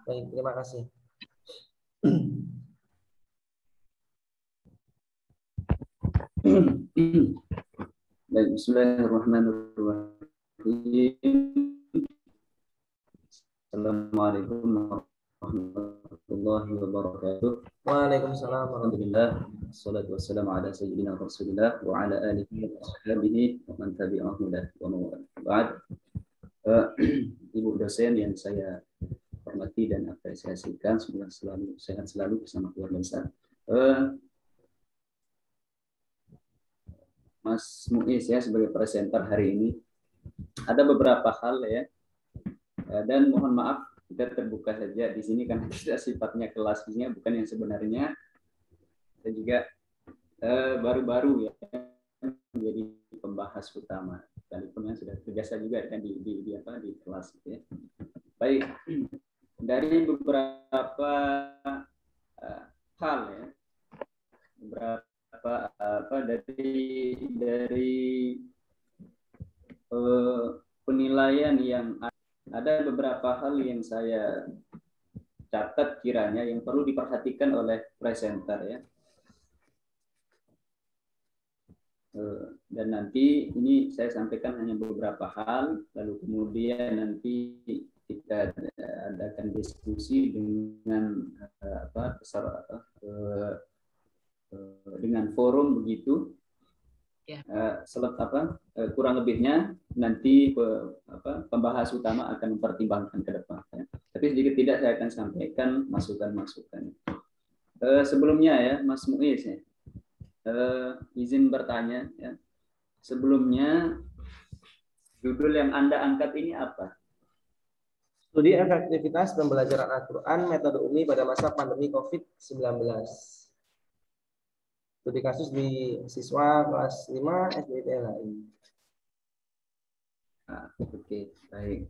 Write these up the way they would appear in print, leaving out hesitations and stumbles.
Baik, terima kasih. Baik, bismillahirrahmanirrahim. Assalamualaikum warahmatullahi wabarakatuh. Waalaikumsalam Alhamdulillah, warahmatullahi wassalatu wassalamu ala sayyidina Rasulillah wa ala alihi wa sahbihi wa man tabi'ahu wa man ba'd. Ibu dosen yang saya hormati dan apresiasikan, semoga selalu sehat selalu bersama keluarga besar. Mas Muiz ya sebagai presenter hari ini ada beberapa hal ya, dan mohon maaf kita terbuka saja di sini kan tidak sifatnya kelasnya bukan yang sebenarnya, dan juga baru-baru ya menjadi pembahas utama sekalipun yang sudah terbiasa juga kan di kelas gitu ya. Baik, dari beberapa hal ya, beberapa dari penilaian yang ada beberapa hal yang saya catat kiranya yang perlu diperhatikan oleh presenter ya. Dan nanti ini saya sampaikan hanya beberapa hal, lalu kemudian nanti kita adakan diskusi dengan dengan forum begitu. Ya. Kurang lebihnya nanti pembahas utama akan mempertimbangkan ke depan. Ya. Tapi sedikit tidak saya akan sampaikan masukan-masukan. Sebelumnya ya, Mas Muiz ya. Izin bertanya ya. Sebelumnya judul yang Anda angkat ini apa? Studi efektivitas pembelajaran Al-Quran metode UMI pada masa pandemi COVID-19. Studi kasus di siswa kelas 5 SD TLAI. Oke, baik.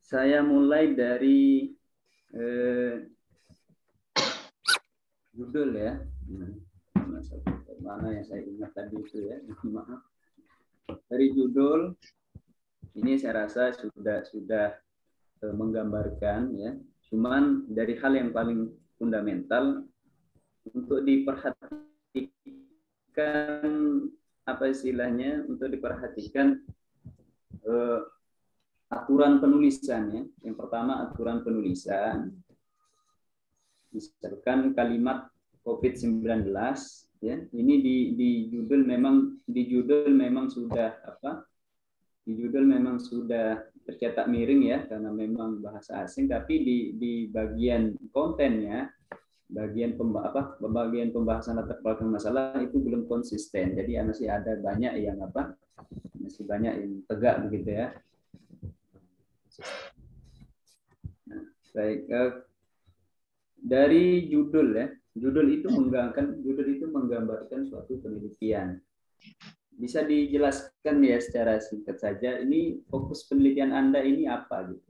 Saya mulai dari judul ya. Mana yang saya ingat tadi itu ya. Maaf. Dari judul ini saya rasa sudah menggambarkan ya. Cuman dari hal yang paling fundamental untuk diperhatikan apa istilahnya, untuk diperhatikan aturan penulisan ya. Yang pertama aturan penulisan. Misalkan kalimat COVID-19 ya. Ini di judul memang sudah Di judul memang sudah tercetak miring ya karena memang bahasa asing, tapi di bagian kontennya, bagian pembahasan latar belakang masalah itu belum konsisten. Jadi masih ada banyak yang tegak begitu ya. Nah, baik, dari judul ya, judul itu menggambarkan suatu penelitian. Bisa dijelaskan ya secara singkat saja, ini fokus penelitian Anda ini apa gitu?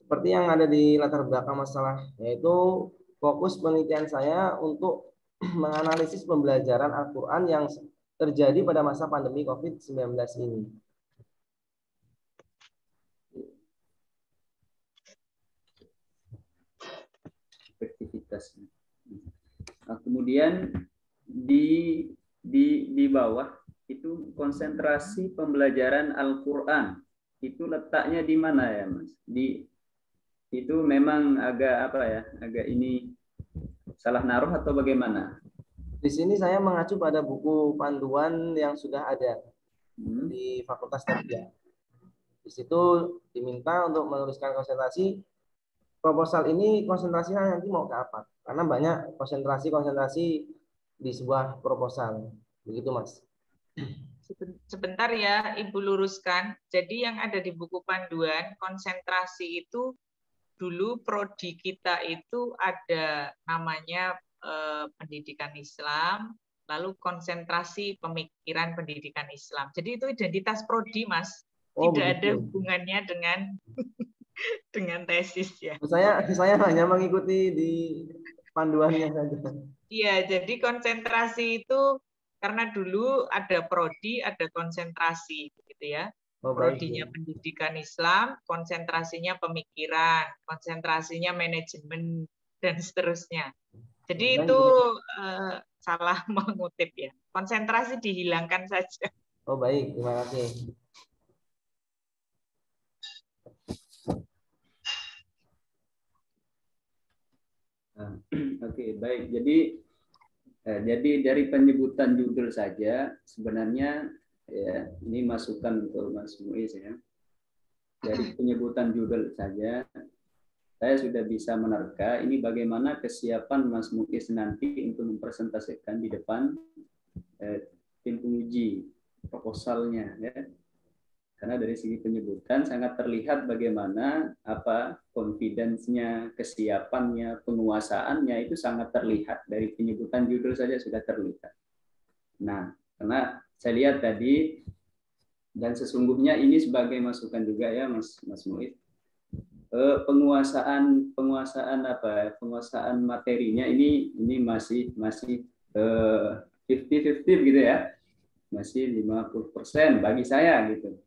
Seperti yang ada di latar belakang masalah, yaitu fokus penelitian saya untuk menganalisis pembelajaran Al-Quran yang terjadi pada masa pandemi COVID-19 ini. Efektivitasnya. Nah, kemudian di bawah itu konsentrasi pembelajaran Al-Quran itu letaknya di mana ya Mas? Itu memang agak ini salah naruh atau bagaimana? Di sini saya mengacu pada buku panduan yang sudah ada di Fakultas Tarbiyah. Di situ diminta untuk menuliskan konsentrasi proposal ini, konsentrasinya nanti mau ke apa? Karena banyak konsentrasi di sebuah proposal. Begitu, Mas. Sebentar ya, Ibu luruskan. Jadi yang ada di buku panduan, konsentrasi itu dulu prodi kita itu ada namanya pendidikan Islam, lalu konsentrasi pemikiran pendidikan Islam. Jadi itu identitas prodi, Mas. Tidak ada hubungannya dengan tesis ya. Saya hanya mengikuti di panduannya saja. Iya, jadi konsentrasi itu karena dulu ada prodi, ada konsentrasi, gitu ya. Oh, baik, Prodinya ya. pendidikan Islam, konsentrasinya pemikiran, konsentrasinya manajemen, dan seterusnya. Jadi Baik, itu ya. salah mengutip ya. Konsentrasi dihilangkan saja. Oh baik, terima kasih. Oke, baik. Jadi dari penyebutan judul saja sebenarnya ya ini masukan untuk Mas Muiz ya. Dari penyebutan judul saja saya sudah bisa menerka ini bagaimana kesiapan Mas Muiz nanti untuk mempresentasikan di depan tim penguji proposalnya ya. Karena dari segi penyebutan sangat terlihat bagaimana confidence-nya, kesiapannya, penguasaannya itu sangat terlihat dari penyebutan judul saja sudah terlihat. Nah, karena saya lihat tadi dan sesungguhnya ini sebagai masukan juga ya Mas Muiz. Penguasaan materinya ini masih 50-50 gitu ya. Masih 50% bagi saya gitu.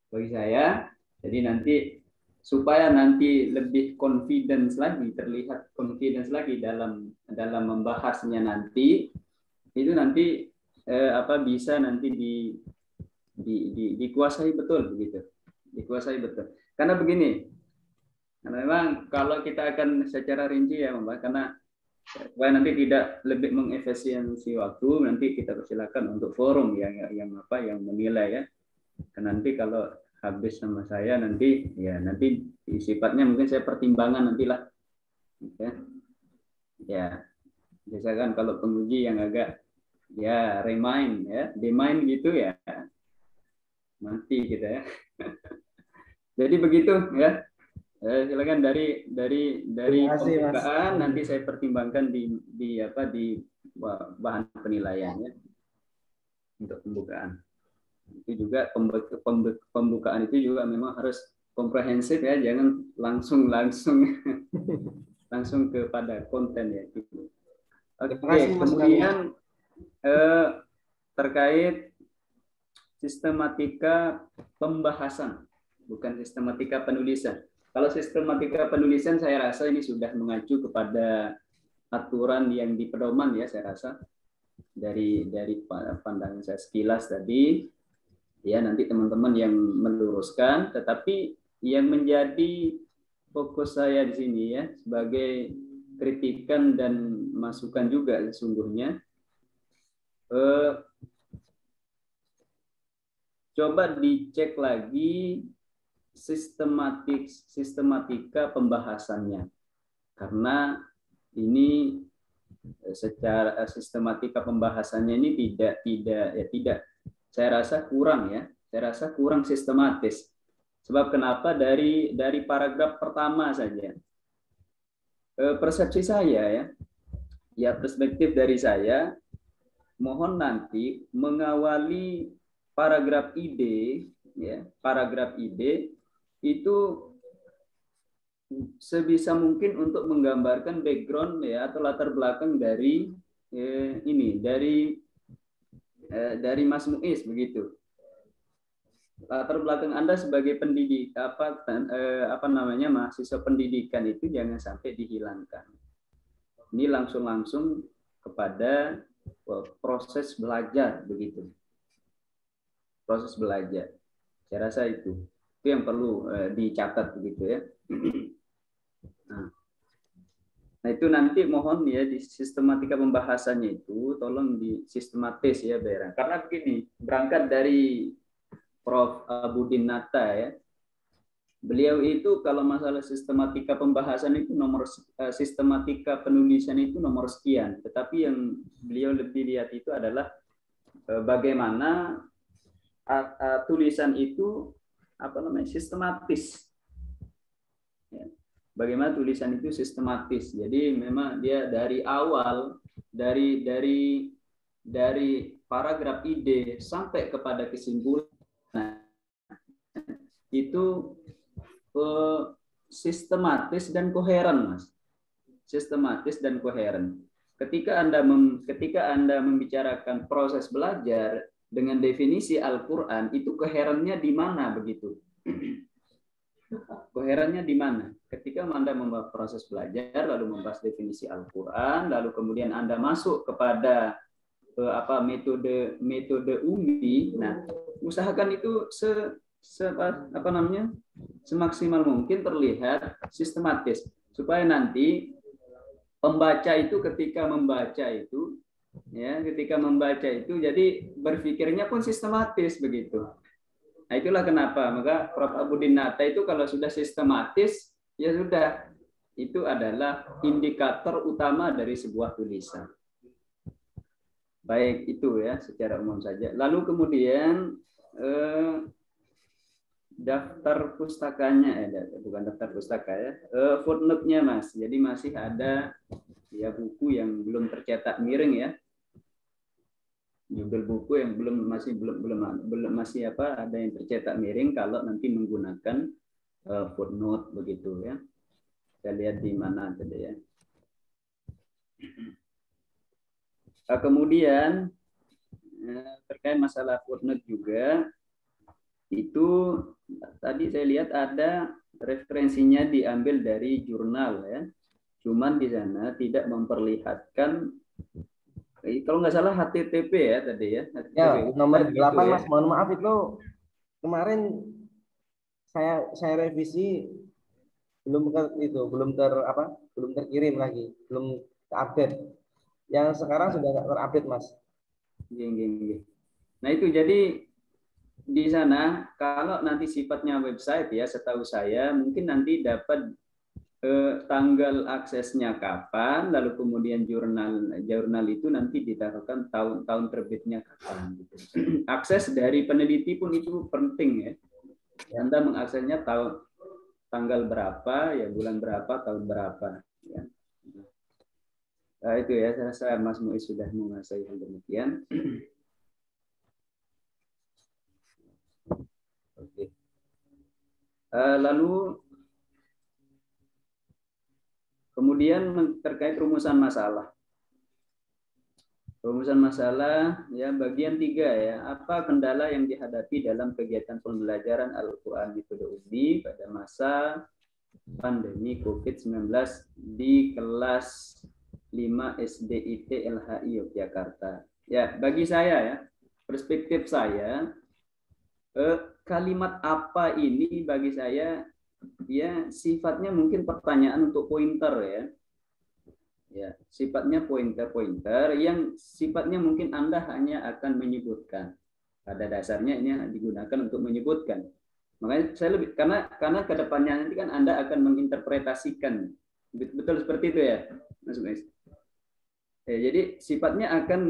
Bagi saya, jadi nanti supaya nanti lebih confidence lagi, terlihat confidence lagi dalam membahasnya nanti, itu nanti bisa nanti dikuasai betul begitu, dikuasai betul. Karena begini, karena memang kalau kita akan secara rinci ya, Mbak, karena supaya nanti tidak lebih mengefisiensi waktu, nanti kita persilakan untuk forum yang menilai ya. Karena nanti kalau habis sama saya nanti sifatnya mungkin saya pertimbangan nantilah ya biasakan kalau penguji yang agak ya demain gitu ya nanti kita ya. Jadi begitu ya. Silakan dari pembukaan nanti saya pertimbangkan di bahan penilaian ya untuk pembukaan. Itu juga pembukaan itu juga memang harus komprehensif ya, jangan langsung kepada konten ya. Oke, kemudian terkait sistematika pembahasan, bukan sistematika penulisan. Kalau sistematika penulisan saya rasa ini sudah mengacu kepada aturan yang di pedoman ya, saya rasa dari pandangan saya sekilas tadi. Ya, nanti teman-teman yang meluruskan, tetapi yang menjadi fokus saya di sini ya sebagai kritikan dan masukan juga sesungguhnya coba dicek lagi sistematika pembahasannya, karena ini secara sistematika pembahasannya ini tidak saya rasa kurang ya. Saya rasa kurang sistematis. Sebab kenapa dari paragraf pertama saja. Persepsi saya ya perspektif dari saya, mohon nanti mengawali paragraf ide itu sebisa mungkin untuk menggambarkan background ya atau latar belakang dari dari Mas Muiz begitu. Latar belakang Anda sebagai pendidik mahasiswa pendidikan itu jangan sampai dihilangkan. Ini langsung kepada proses belajar begitu. Proses belajar. Saya rasa itu yang perlu dicatat begitu ya. Nah itu nanti mohon ya di sistematika pembahasannya itu tolong disistematis ya Bera. Karena begini, berangkat dari Prof. Budin Nata ya. Beliau itu kalau masalah sistematika pembahasan itu sistematika penulisan itu nomor sekian. Tetapi yang beliau lebih lihat itu adalah bagaimana tulisan itu sistematis. Ya. Bagaimana tulisan itu sistematis. Jadi memang dia dari awal dari paragraf ide sampai kepada kesimpulan itu sistematis dan koheren, Mas. Sistematis dan koheren. Ketika Anda membicarakan proses belajar, dengan definisi Al-Quran itu koherennya di mana begitu? Koherennya di mana? Ketika Anda membahas proses belajar, lalu membahas definisi Al-Quran, lalu kemudian Anda masuk kepada metode UMI. Nah, usahakan itu semaksimal mungkin terlihat sistematis supaya nanti pembaca itu ketika membaca itu jadi berpikirnya pun sistematis begitu. Nah, itulah kenapa maka Prof. Abudin Nata itu kalau sudah sistematis ya sudah, itu adalah indikator utama dari sebuah tulisan. Baik, itu ya secara umum saja. Lalu kemudian daftar pustakanya, bukan daftar pustaka ya, footnote-nya Mas. Jadi masih ada ya buku yang belum tercetak miring ya, judul buku yang masih ada yang tercetak miring kalau nanti menggunakan footnote begitu ya. Kita lihat di mana tadi ya. Kemudian terkait masalah footnote juga, itu tadi saya lihat ada referensinya diambil dari jurnal ya. Cuman di sana tidak memperlihatkan, kalau nggak salah HTTP ya tadi ya. HTTP. Ya, nomor 8 gitu, Mas. Ya. Mohon maaf itu kemarin saya revisi belum terkirim lagi, belum terupdate. Yang sekarang sudah terupdate Mas. Nah itu jadi di sana kalau nanti sifatnya website ya, setahu saya mungkin nanti dapat tanggal aksesnya kapan, lalu kemudian jurnal itu nanti ditaruhkan tahun terbitnya kapan. Gitu. Akses dari peneliti pun itu penting ya. Anda mengaksesnya tanggal berapa, ya bulan berapa, tahun berapa. Ya. Nah, itu ya, saya rasa Mas Muiz sudah menguasai hal demikian. Oke. Lalu kemudian terkait rumusan masalah. Rumusan masalah ya bagian 3 ya. Apa kendala yang dihadapi dalam kegiatan pembelajaran Al-Quran metode UMI pada masa pandemi COVID-19 di kelas 5 SDIT LHI Yogyakarta. Ya, bagi saya ya, perspektif saya, kalimat apa ini bagi saya ya sifatnya mungkin pertanyaan untuk pointer ya. Ya, sifatnya pointer yang sifatnya mungkin Anda hanya akan menyebutkan. Pada dasarnya ini digunakan untuk menyebutkan. Makanya saya lebih karena kedepannya nanti kan Anda akan menginterpretasikan. Betul seperti itu ya, Mas Mas. Ya, jadi sifatnya akan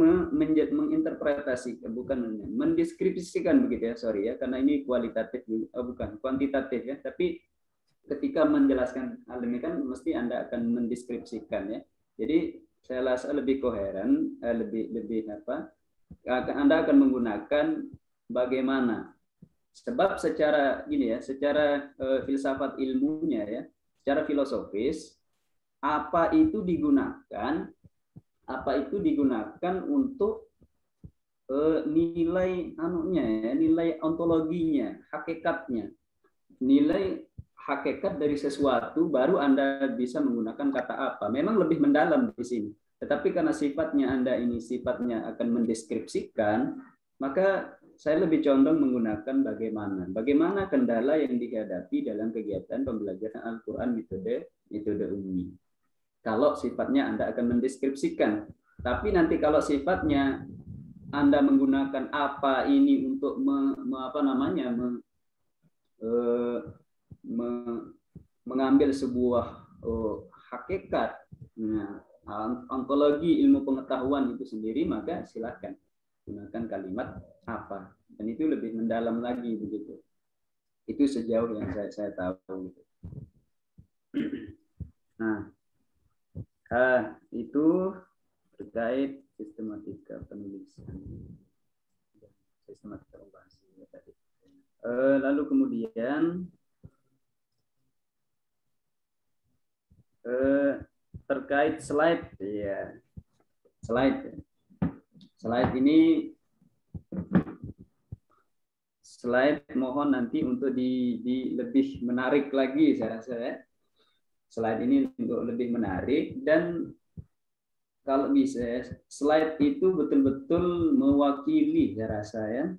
menginterpretasikan, bukan mendeskripsikan begitu ya, sorry ya, karena ini kualitatif, bukan kuantitatif ya, tapi ketika menjelaskan hal ini kan mesti Anda akan mendeskripsikan ya. Jadi saya rasa lebih koheren, Anda akan menggunakan bagaimana. Sebab secara gini ya, secara filsafat ilmunya ya, secara filosofis, apa itu digunakan untuk nilai nilai ontologinya, hakikatnya. Nilai hakikat dari sesuatu baru Anda bisa menggunakan kata apa. Memang lebih mendalam di sini. Tetapi karena sifatnya Anda ini sifatnya akan mendeskripsikan, maka saya lebih condong menggunakan bagaimana kendala yang dihadapi dalam kegiatan pembelajaran Al-Quran metode UMI. Kalau sifatnya Anda akan mendeskripsikan, tapi nanti kalau sifatnya Anda menggunakan apa ini untuk mengambil sebuah hakikat, ontologi ilmu pengetahuan itu sendiri, maka silakan gunakan kalimat apa, dan itu lebih mendalam lagi begitu. Itu sejauh yang saya tahu. Nah, itu terkait sistematika penulisan, sistematika pembahasan tadi. Lalu kemudian terkait slide ya, slide ini Slide mohon nanti untuk lebih menarik lagi, saya rasa ya. Slide ini untuk lebih menarik, dan kalau bisa slide itu betul-betul mewakili, saya rasa ya.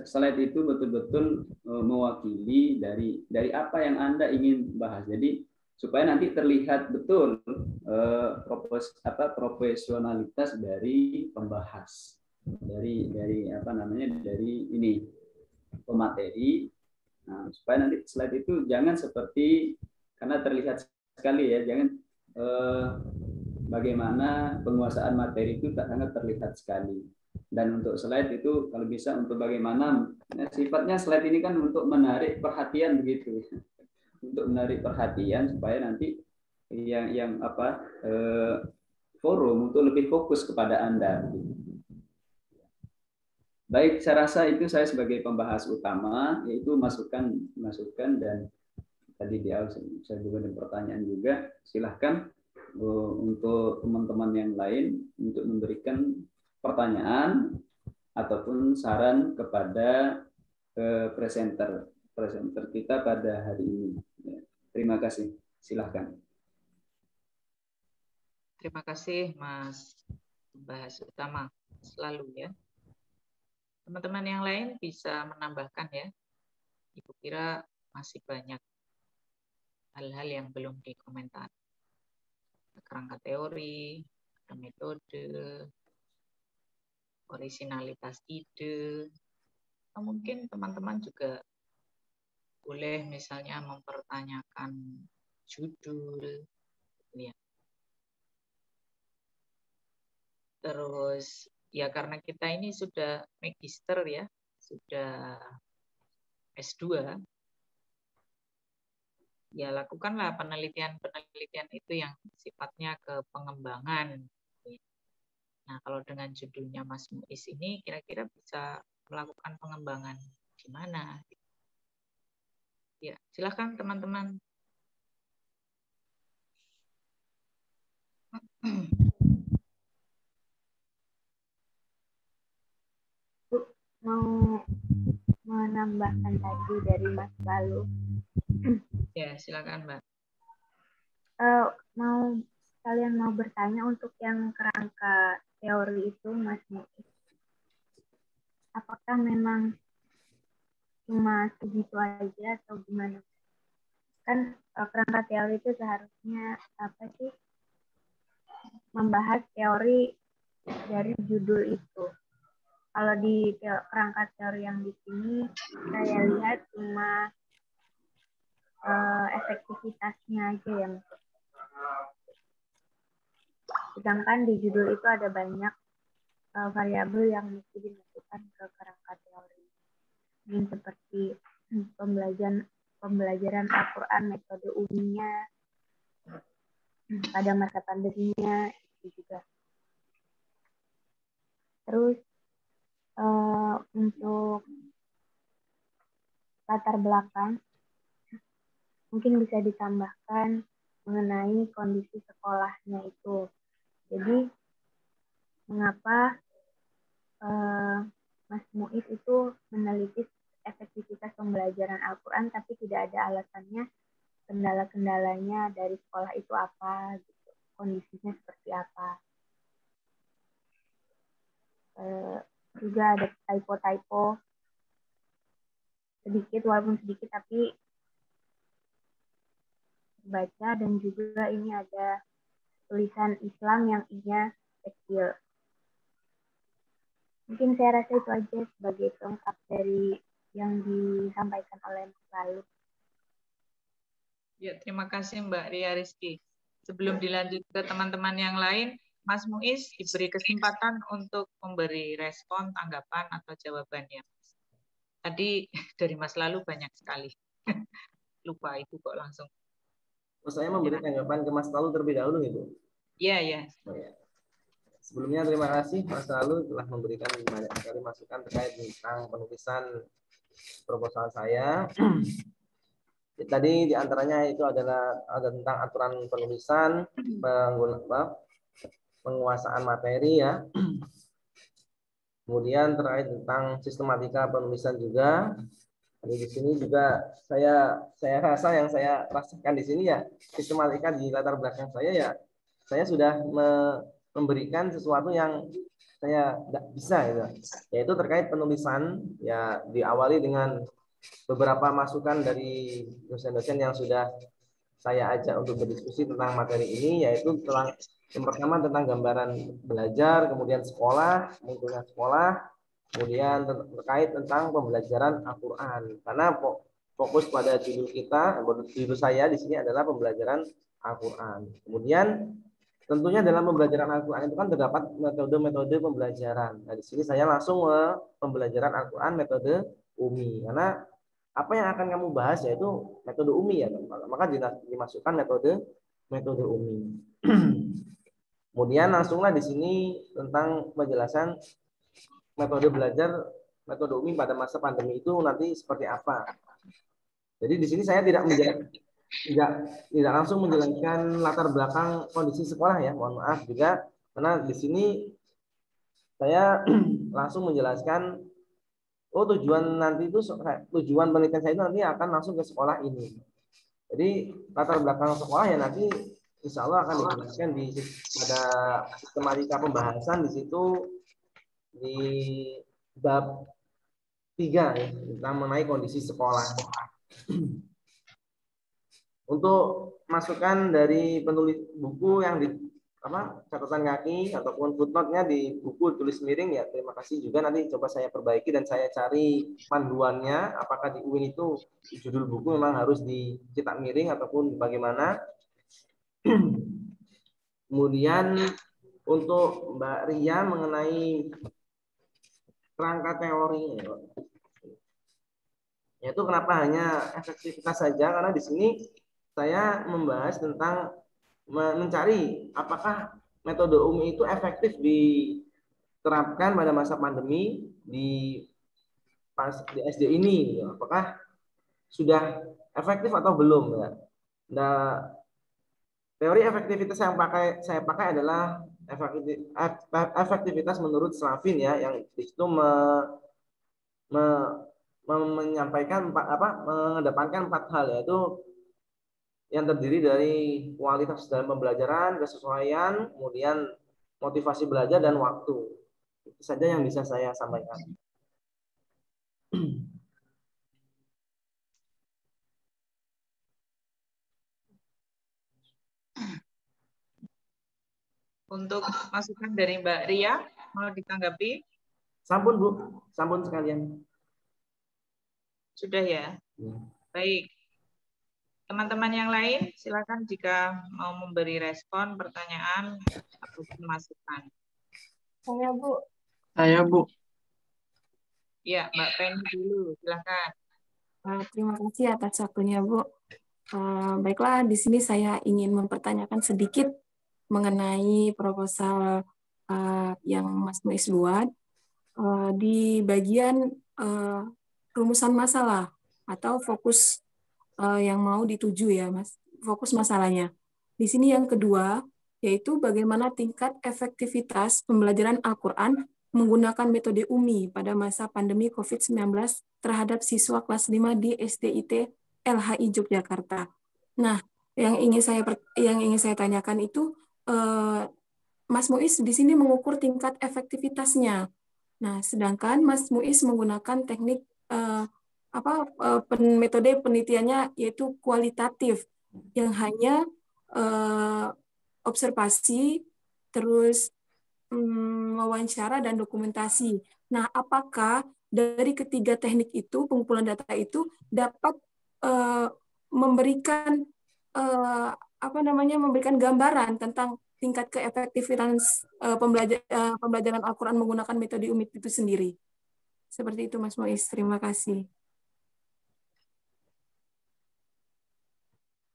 Slide itu betul-betul mewakili dari apa yang Anda ingin bahas. Jadi supaya nanti terlihat betul profesionalitas dari pembahas, dari ini pemateri. Nah, supaya nanti slide itu jangan seperti, karena terlihat sekali ya, jangan bagaimana penguasaan materi itu sangat terlihat sekali. Dan untuk slide itu kalau bisa untuk bagaimana, sifatnya slide ini kan untuk menarik perhatian begitu, untuk menarik perhatian supaya nanti forum untuk lebih fokus kepada Anda. Baik, saya rasa itu saya sebagai pembahas utama, yaitu masukan dan tadi di awal saya juga ada pertanyaan juga. Silahkan untuk teman-teman yang lain untuk memberikan pertanyaan ataupun saran kepada presenter kita pada hari ini. Terima kasih. Silahkan. Terima kasih Mas pembahas utama selalu ya. Teman-teman yang lain bisa menambahkan ya. Ibu kira masih banyak hal-hal yang belum dikomentar. Kerangka teori, ada metode, orisinalitas ide. Mungkin teman-teman juga boleh misalnya mempertanyakan judul, ya. Terus ya karena kita ini sudah magister ya, sudah S2, ya lakukanlah penelitian itu yang sifatnya ke pengembangan. Nah, kalau dengan judulnya Mas Muiz ini kira-kira bisa melakukan pengembangan di mana? Ya, silakan teman-teman. Mau menambahkan tadi dari Mas Lalu. Ya, silakan Mbak. Kalian mau bertanya untuk yang kerangka teori itu, Mas Muiz. Apakah memang cuma segitu aja atau gimana? Kan kerangka teori itu seharusnya apa sih? Membahas teori dari judul itu. Kalau di kerangka teori yang di sini saya lihat cuma efektivitasnya aja yang. Sedangkan di judul itu ada banyak variabel yang mesti dimasukkan ke kerangka teori. Ini seperti pembelajaran Al-Quran metode umumnya pada masa pandeminya itu juga. Terus untuk latar belakang mungkin bisa ditambahkan mengenai kondisi sekolahnya itu. Jadi mengapa Mas Muiz itu meneliti efektivitas pembelajaran Al-Quran tapi tidak ada alasannya, kendala-kendalanya dari sekolah itu apa, gitu. Kondisinya seperti apa. Juga ada typo-typo sedikit, walaupun sedikit tapi baca, dan juga ini ada tulisan Islam yang I-nya kecil. Mungkin saya rasa itu aja sebagai pelengkap dari yang disampaikan oleh Mas Lalu. Ya, terima kasih Mbak Ria Rizky. Sebelum dilanjut ke teman-teman yang lain, Mas Muiz diberi kesempatan untuk memberi respon, tanggapan, atau jawabannya. Tadi dari Mas Lalu banyak sekali. Lupa Ibu kok langsung. Saya memberi tanggapan ke Mas Lalu terlebih dahulu, Ibu. Iya, ya. Oh, ya. Sebelumnya terima kasih Mas Lalu telah memberikan banyak sekali masukan terkait tentang penulisan proposal saya. Tadi diantaranya itu adalah ada tentang aturan penulisan, penguasaan materi ya. Kemudian terkait tentang sistematika penulisan juga. Jadi di sini juga saya rasa yang saya rasakan di sini ya sistematika di latar belakang saya sudah memberikan sesuatu yang saya tidak bisa gitu. Yaitu terkait penulisan ya diawali dengan beberapa masukan dari dosen-dosen yang sudah saya ajak untuk berdiskusi tentang materi ini, yaitu yang pertama tentang gambaran belajar, kemudian sekolah, munculnya sekolah, kemudian terkait tentang pembelajaran Al-Quran. Karena fokus pada judul saya di sini adalah pembelajaran Al-Quran. Kemudian tentunya dalam pembelajaran Al-Quran itu kan terdapat metode-metode pembelajaran. Nah, di sini saya langsung pembelajaran Al-Quran metode UMI. Karena apa yang akan kamu bahas yaitu metode UMI ya, maka dimasukkan metode UMI. Kemudian langsunglah di sini tentang penjelasan metode belajar metode UMI pada masa pandemi itu nanti seperti apa. Jadi di sini saya tidak langsung menjelaskan latar belakang kondisi sekolah ya, mohon maaf juga karena di sini saya langsung menjelaskan tujuan penelitian saya itu nanti akan langsung ke sekolah ini. Jadi latar belakang sekolah ya nanti insya Allah akan dijelaskan pada sistematika pembahasan di situ di bab 3 ya, tentang mengenai kondisi sekolah. Untuk masukan dari penulis buku yang di catatan kaki ataupun footnote-nya di buku tulis miring ya terima kasih juga, nanti coba saya perbaiki dan saya cari panduannya apakah di UIN itu judul buku memang harus dicetak miring ataupun bagaimana. Kemudian untuk Mbak Ria mengenai kerangka teori yaitu kenapa hanya efektivitas saja, karena di sini saya membahas tentang mencari apakah metode UMI itu efektif diterapkan pada masa pandemi di SD ini, apakah sudah efektif atau belum ya. Nah, teori efektivitas yang saya pakai adalah efektivitas menurut Slavin ya, yang di situ menyampaikan mengedepankan 4 hal, yaitu yang terdiri dari kualitas dalam pembelajaran, kesesuaian, kemudian motivasi belajar dan waktu. Itu saja yang bisa saya sampaikan. Untuk masukan dari Mbak Ria, mau ditanggapi? Sampun Bu, sampun sekalian. Sudah ya? Baik. Teman-teman yang lain, silakan jika mau memberi respon, pertanyaan, atau masukan. Saya Bu. Saya Bu. Ya, Mbak Penny dulu, silakan. Terima kasih atas waktunya Bu. Baiklah, di sini saya ingin mempertanyakan sedikit mengenai proposal yang Mas Muiz buat di bagian rumusan masalah atau fokus yang mau dituju ya Mas, fokus masalahnya. Di sini yang kedua, yaitu bagaimana tingkat efektivitas pembelajaran Al-Quran menggunakan metode UMI pada masa pandemi COVID-19 terhadap siswa kelas 5 di SDIT LHI Yogyakarta. Nah, yang ingin saya tanyakan itu, Mas Muiz di sini mengukur tingkat efektivitasnya. Nah, sedangkan Mas Muiz menggunakan teknik metode penelitiannya yaitu kualitatif yang hanya observasi, terus wawancara dan dokumentasi. Nah, apakah dari ketiga teknik itu, pengumpulan data itu dapat memberikan memberikan gambaran tentang tingkat keefektifan pembelajaran Al-Quran menggunakan metode UMI itu sendiri? Seperti itu Mas Muiz. Terima kasih.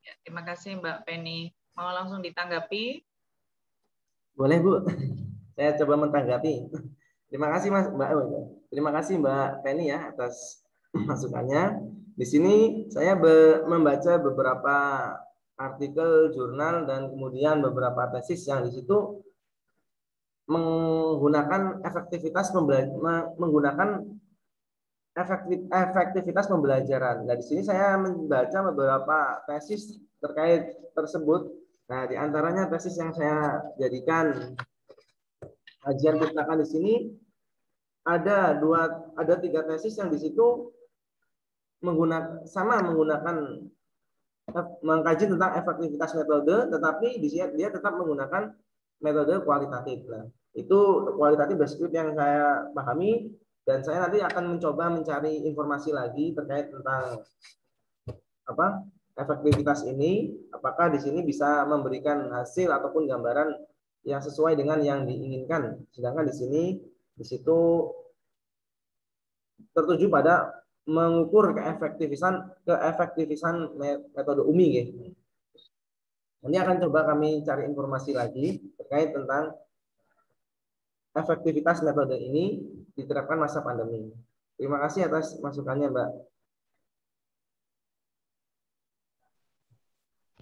Ya, terima kasih Mbak Penny. Mau langsung ditanggapi? Boleh Bu, saya coba mentanggapi. Terima kasih Mbak. Terima kasih Mbak Penny ya atas masukannya. Di sini saya membaca beberapa artikel jurnal dan kemudian beberapa tesis yang di situ menggunakan efektivitas pembelajaran. Nah, di sini saya membaca beberapa tesis terkait tersebut. Nah, di antaranya tesis yang saya jadikan kajian pustaka di sini ada 3 tesis yang di situ menggunakan mengkaji tentang efektivitas metode, tetapi di sini dia tetap menggunakan metode kualitatif. Nah, itu kualitatif deskriptif yang saya pahami. Dan saya nanti akan mencoba mencari informasi lagi terkait tentang efektivitas ini, apakah di sini bisa memberikan hasil ataupun gambaran yang sesuai dengan yang diinginkan. Sedangkan di situ tertuju pada mengukur keefektifan metode UMI. Gitu. Ini akan coba kami cari informasi lagi terkait tentang efektivitas metode ini diterapkan masa pandemi. Terima kasih atas masukannya, Mbak.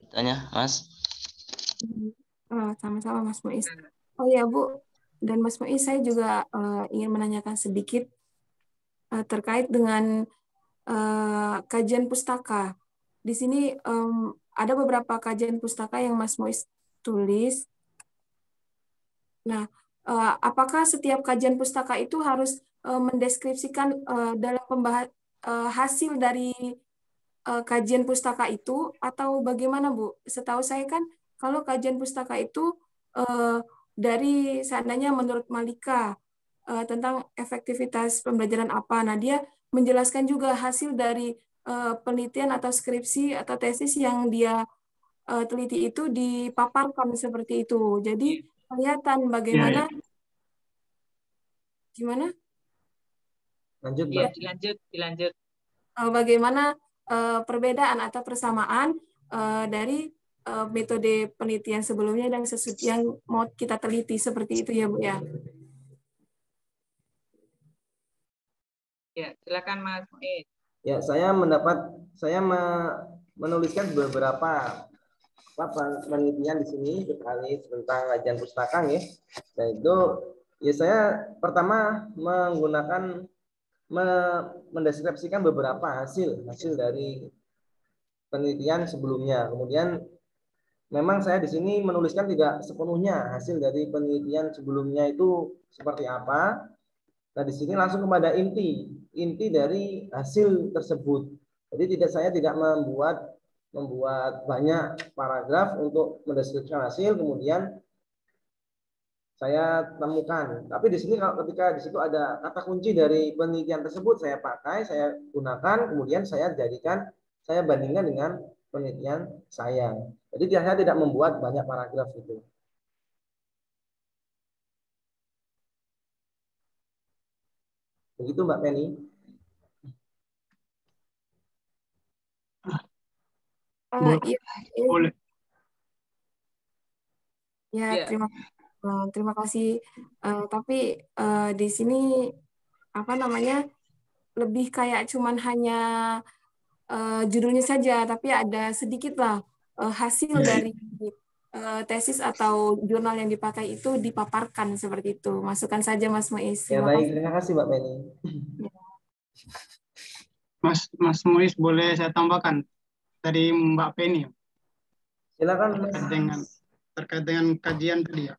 Tanya, Mas. Sama-sama, Mas Muiz. Oh ya, Bu dan Mas Muiz, saya juga ingin menanyakan sedikit terkait dengan kajian pustaka. Di sini ada beberapa kajian pustaka yang Mas Muiz tulis. Nah, apakah setiap kajian pustaka itu harus mendeskripsikan dalam hasil dari kajian pustaka itu, atau bagaimana, Bu? Setahu saya kan kalau kajian pustaka itu dari seandainya menurut Malika tentang efektivitas pembelajaran apa, nah dia menjelaskan juga hasil dari penelitian atau skripsi atau tesis yang dia teliti itu dipaparkan seperti itu. Jadi kelihatan bagaimana gimana? Lanjut, Ya, Mbak. dilanjut. Bagaimana perbedaan atau persamaan dari metode penelitian sebelumnya dan yang mau kita teliti seperti itu ya, Bu ya. Ya, silakan Mas Muiz. Ya, saya menuliskan beberapa penelitian di sini terkait tentang kajian pustaka ya. Dan itu ya saya pertama mendeskripsikan beberapa hasil dari penelitian sebelumnya. Kemudian memang saya di sini menuliskan tidak sepenuhnya hasil dari penelitian sebelumnya itu seperti apa. Nah, di sini langsung kepada inti dari hasil tersebut. Jadi saya tidak membuat banyak paragraf untuk mendeskripsikan hasil, kemudian saya temukan. Tapi di sini ketika di situ ada kata kunci dari penelitian tersebut, saya pakai, saya gunakan, kemudian saya bandingkan dengan penelitian saya. Jadi saya tidak membuat banyak paragraf itu. Begitu, Mbak Penny. Boleh. Ya, terima kasih. Tapi di sini lebih kayak cuman hanya judulnya saja, tapi ada sedikit lah hasil dari tesis atau jurnal yang dipakai itu dipaparkan seperti itu. Masukkan saja, Mas Muiz. Ya, baik, terima kasih, Mbak Penny. Mas Muiz, boleh saya tambahkan dari Mbak Penny? Silakan, terkait dengan kajian tadi ya.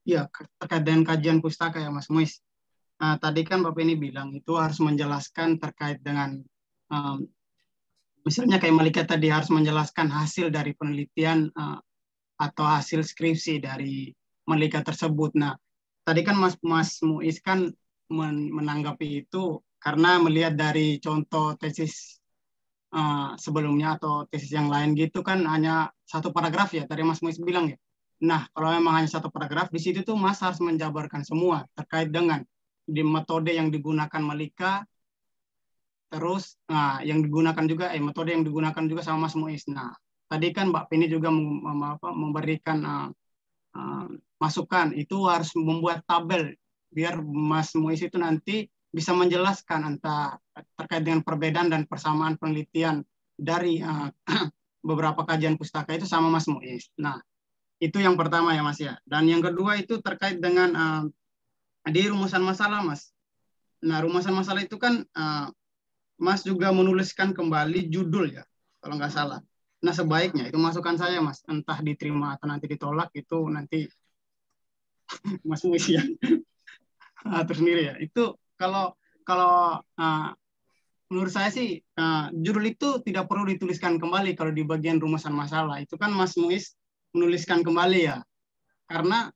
Ya, terkait dengan kajian pustaka ya, Mas Muiz. Tadi kan Bapak ini bilang itu harus menjelaskan terkait dengan misalnya kayak Malika tadi harus menjelaskan hasil dari penelitian atau hasil skripsi dari Malika tersebut. Nah, tadi kan Mas Muiz kan menanggapi itu karena melihat dari contoh tesis sebelumnya atau tesis yang lain gitu kan hanya satu paragraf ya, tadi Mas Muiz bilang ya. Nah, kalau memang hanya satu paragraf, di situ tuh Mas harus menjabarkan semua terkait dengan di metode yang digunakan Malika, terus yang digunakan juga metode yang digunakan juga sama Mas Muiz. Nah, tadi kan Mbak Penny juga memberikan masukan, itu harus membuat tabel biar Mas Muiz itu nanti bisa menjelaskan terkait dengan perbedaan dan persamaan penelitian dari beberapa kajian pustaka itu sama Mas Muiz. Nah, itu yang pertama ya Mas ya. Dan yang kedua itu terkait dengan di rumusan masalah Mas. Nah, rumusan masalah itu kan Mas juga menuliskan kembali judul ya, kalau nggak salah. Nah, sebaiknya itu masukan saya Mas, entah diterima atau nanti ditolak itu nanti Mas Muiz ya atur sendiri ya. Itu kalau kalau menurut saya sih judul itu tidak perlu dituliskan kembali kalau di bagian rumusan masalah. Itu kan Mas Muiz menuliskan kembali ya. Karena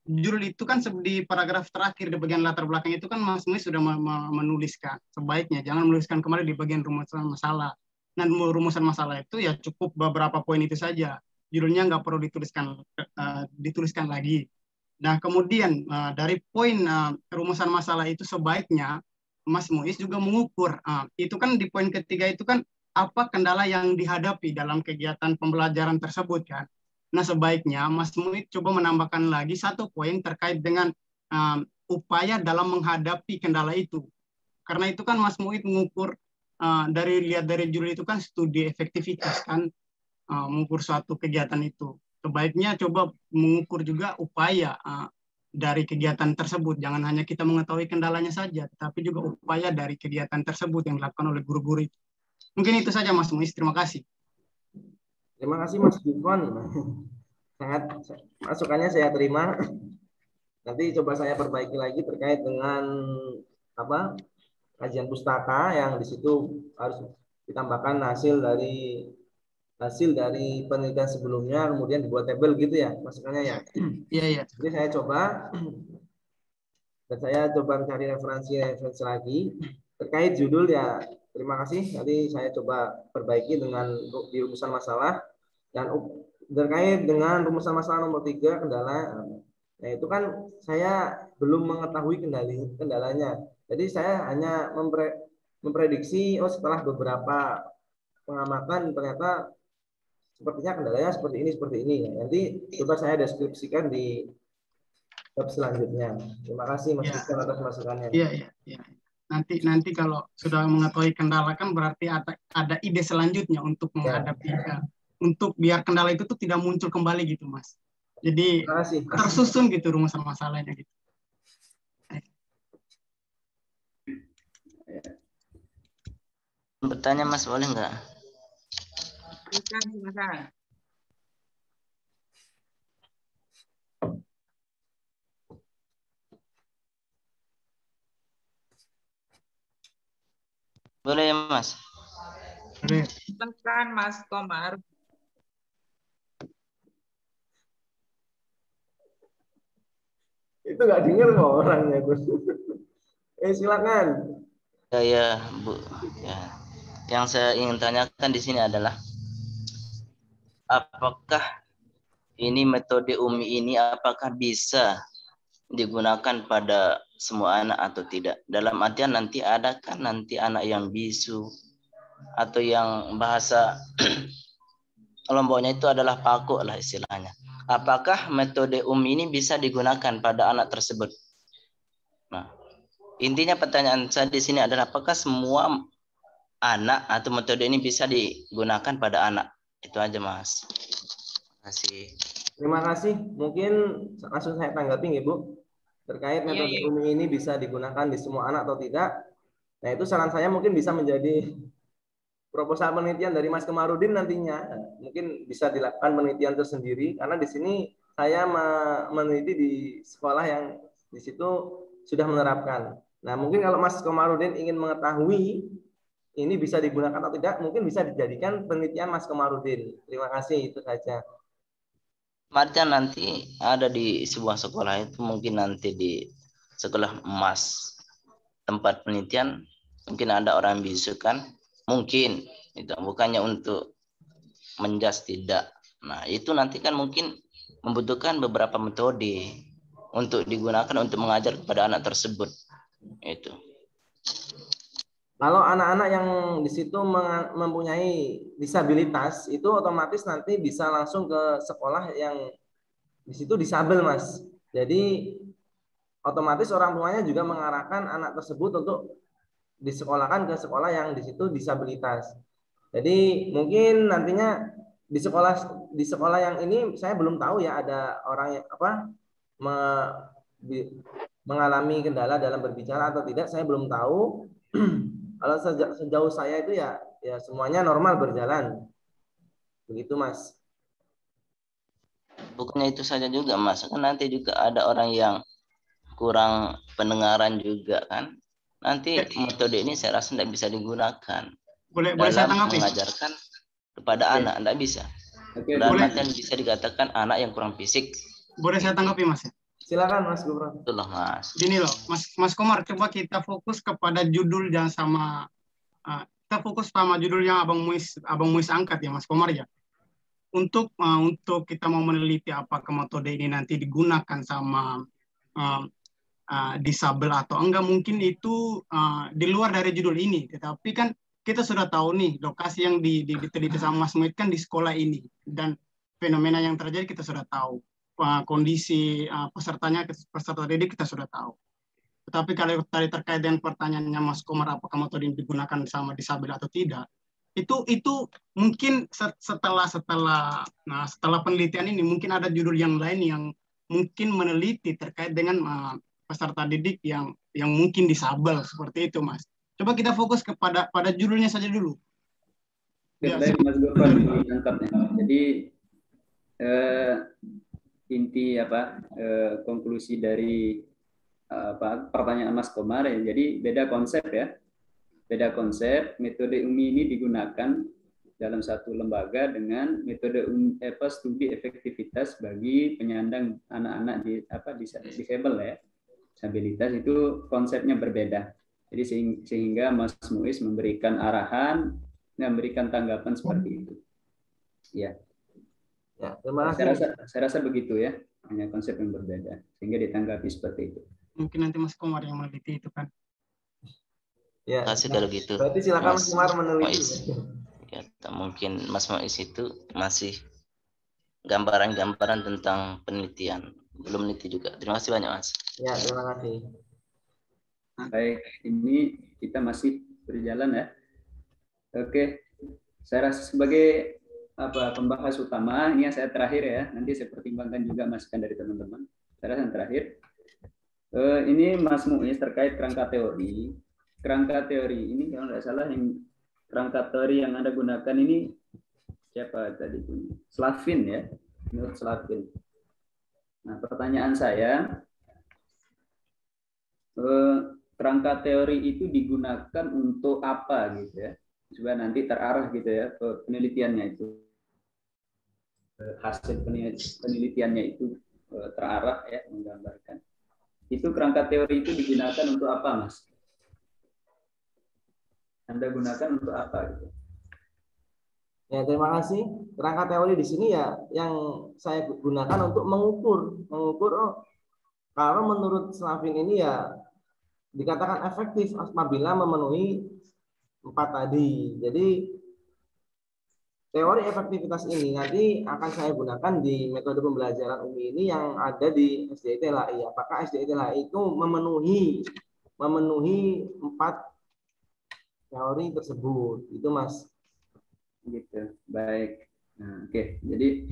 judul itu kan di paragraf terakhir di bagian latar belakang itu kan Mas Muiz sudah menuliskan. Sebaiknya jangan menuliskan kembali di bagian rumusan masalah. Dan rumusan masalah itu ya cukup beberapa poin itu saja. Judulnya nggak perlu dituliskan lagi. Nah, kemudian dari poin rumusan masalah itu sebaiknya Mas Muiz juga mengukur. Itu kan di poin ketiga itu kan apa kendala yang dihadapi dalam kegiatan pembelajaran tersebut kan. Nah, sebaiknya Mas Muiz coba menambahkan lagi satu poin terkait dengan upaya dalam menghadapi kendala itu. Karena itu kan Mas Muiz mengukur lihat dari judul itu kan studi efektivitas kan, mengukur suatu kegiatan itu. Sebaiknya coba mengukur juga upaya dari kegiatan tersebut. Jangan hanya kita mengetahui kendalanya saja, tapi juga upaya dari kegiatan tersebut yang dilakukan oleh guru-guru itu. Mungkin itu saja Mas Muiz, terima kasih. Terima kasih Mas Gufron. Sangat masukannya saya terima. Nanti coba saya perbaiki lagi terkait dengan kajian pustaka yang di situ harus ditambahkan hasil dari penelitian sebelumnya, kemudian dibuat tabel gitu ya masukannya ya. Iya. Jadi saya coba dan saya coba mencari referensi lagi terkait judul ya. Terima kasih. Nanti saya coba perbaiki dengan di rumusan masalah dan terkait dengan rumusan masalah nomor 3 kendala. Nah, itu kan saya belum mengetahui kendalanya. Jadi saya hanya memprediksi setelah beberapa pengamatan ternyata sepertinya kendalanya seperti ini. Nanti coba saya deskripsikan di bab selanjutnya. Terima kasih Mas Gufron atas masukannya. Iya. Nanti kalau sudah mengetahui kendala kan berarti ada ide selanjutnya untuk menghadapi untuk biar kendala itu tuh tidak muncul kembali gitu Mas. Jadi tersusun gitu rumusan masalahnya gitu. Bertanya Mas, boleh nggak? Silakan. Boleh ya Mas? Silakan Mas Komar. Itu nggak dengar kok orangnya itu. Silakan. Ya Bu. Ya. Yang saya ingin tanyakan di sini adalah apakah ini metode UMI ini apakah bisa digunakan pada semua anak atau tidak? Dalam artian nanti adakah nanti anak yang bisu atau yang bahasa kelompoknya itu adalah paku lah istilahnya. Apakah metode UMI ini bisa digunakan pada anak tersebut? Nah, intinya pertanyaan saya di sini adalah apakah semua anak atau metode ini bisa digunakan pada anak? Itu aja Mas. Terima kasih. Terima kasih. Mungkin langsung saya tanggapi Ibu terkait metode UMI ini bisa digunakan di semua anak atau tidak. Nah, itu saran saya mungkin bisa menjadi proposal penelitian dari Mas Komarudin nantinya. Mungkin bisa dilakukan penelitian tersendiri karena di sini saya meneliti di sekolah yang di situ sudah menerapkan. Nah, mungkin kalau Mas Komarudin ingin mengetahui ini bisa digunakan atau tidak, mungkin bisa dijadikan penelitian Mas Komarudin. Terima kasih, itu saja. Artinya nanti ada di sebuah sekolah itu mungkin nanti di sekolah emas tempat penelitian mungkin ada orang bisu kan, mungkin itu bukannya untuk menjas tidak. Nah itu nanti kan mungkin membutuhkan beberapa metode untuk digunakan untuk mengajar kepada anak tersebut itu. Kalau anak-anak yang di situ mempunyai disabilitas itu otomatis nanti bisa langsung ke sekolah yang di situ disabel Mas. Jadi otomatis orang tuanya juga mengarahkan anak tersebut untuk disekolahkan ke sekolah yang di situ disabilitas. Jadi mungkin nantinya di sekolah yang ini saya belum tahu ya ada orang yang mengalami kendala dalam berbicara atau tidak, saya belum tahu. Kalau sejauh saya itu ya semuanya normal berjalan. Begitu, Mas. Bukannya itu saja juga, Mas. Kan nanti juga ada orang yang kurang pendengaran juga kan. Nanti metode ini saya rasa tidak bisa digunakan boleh dalam saya tanggapi? mengajarkan kepada anak, tidak bisa. Dan artian bisa dikatakan anak yang kurang fisik. Boleh saya tanggapi, Mas? Silakan, Mas Gubernur. Itulah, Mas. Gini loh, Mas Komar, coba kita fokus kepada judul yang sama. Kita fokus sama judul yang Abang Muiz angkat ya, Mas Komar ya. Untuk kita mau meneliti apakah metode ini nanti digunakan sama disabel atau enggak, mungkin itu di luar dari judul ini. Tetapi kan kita sudah tahu nih lokasi yang diteliti sama Mas Muiz kan di sekolah ini, dan fenomena yang terjadi kita sudah tahu. Kondisi peserta didik kita sudah tahu. Tetapi kalau tadi terkait dengan pertanyaannya Mas Komar, apakah metode ini digunakan sama disabel atau tidak, itu mungkin setelah penelitian ini mungkin ada judul yang lain yang mungkin meneliti terkait dengan peserta didik yang mungkin disabel seperti itu, Mas. Coba kita fokus pada judulnya saja dulu. Baik, Mas Gofar diangkatnya. Jadi inti konklusi dari pertanyaan Mas Komar ya. Jadi beda konsep ya. Beda konsep. Metode UMI ini digunakan dalam satu lembaga dengan metode studi efektivitas bagi penyandang anak-anak disabel ya. Disabilitas itu konsepnya berbeda. Jadi sehingga Mas Muiz memberikan arahan, memberikan tanggapan seperti itu. Ya. Ya, terima kasih. Saya rasa begitu ya, hanya konsep yang berbeda sehingga ditanggapi seperti itu. Mungkin nanti Mas Komar yang meneliti itu kan. Ya. Kasih kalau gitu. Berarti silakan Mas Komar meneliti. Ya, mungkin Mas Muiz itu masih gambaran-gambaran tentang penelitian, belum meneliti juga. Terima kasih banyak, Mas. Ya, terima kasih. Baik, ini kita masih berjalan ya. Oke, saya rasa sebagai pembahas utama, ini yang saya terakhir ya, nanti saya pertimbangkan juga masukan dari teman-teman. Saya rasa yang terakhir, ini Mas Muiz terkait kerangka teori. Kerangka teori ini kalau tidak salah yang kerangka teori yang Anda gunakan ini siapa tadi punya? Slavin ya, menurut Slavin. Nah, pertanyaan saya, kerangka teori itu digunakan untuk apa gitu ya? Supaya nanti terarah gitu ya ke penelitiannya itu. Hasil penelitiannya itu terarah ya, menggambarkan. Itu kerangka teori itu digunakan untuk apa, Mas? Anda gunakan untuk apa gitu? Ya, terima kasih. Kerangka teori di sini ya yang saya gunakan untuk mengukur kalau menurut Slavin ini ya dikatakan efektif apabila memenuhi 4 tadi. Jadi teori efektivitas ini nanti akan saya gunakan di metode pembelajaran UMI ini yang ada di SDIT LHI. Apakah SDIT LHI itu memenuhi 4 teori tersebut? Itu, Mas. Gitu. Baik. Nah, oke. Jadi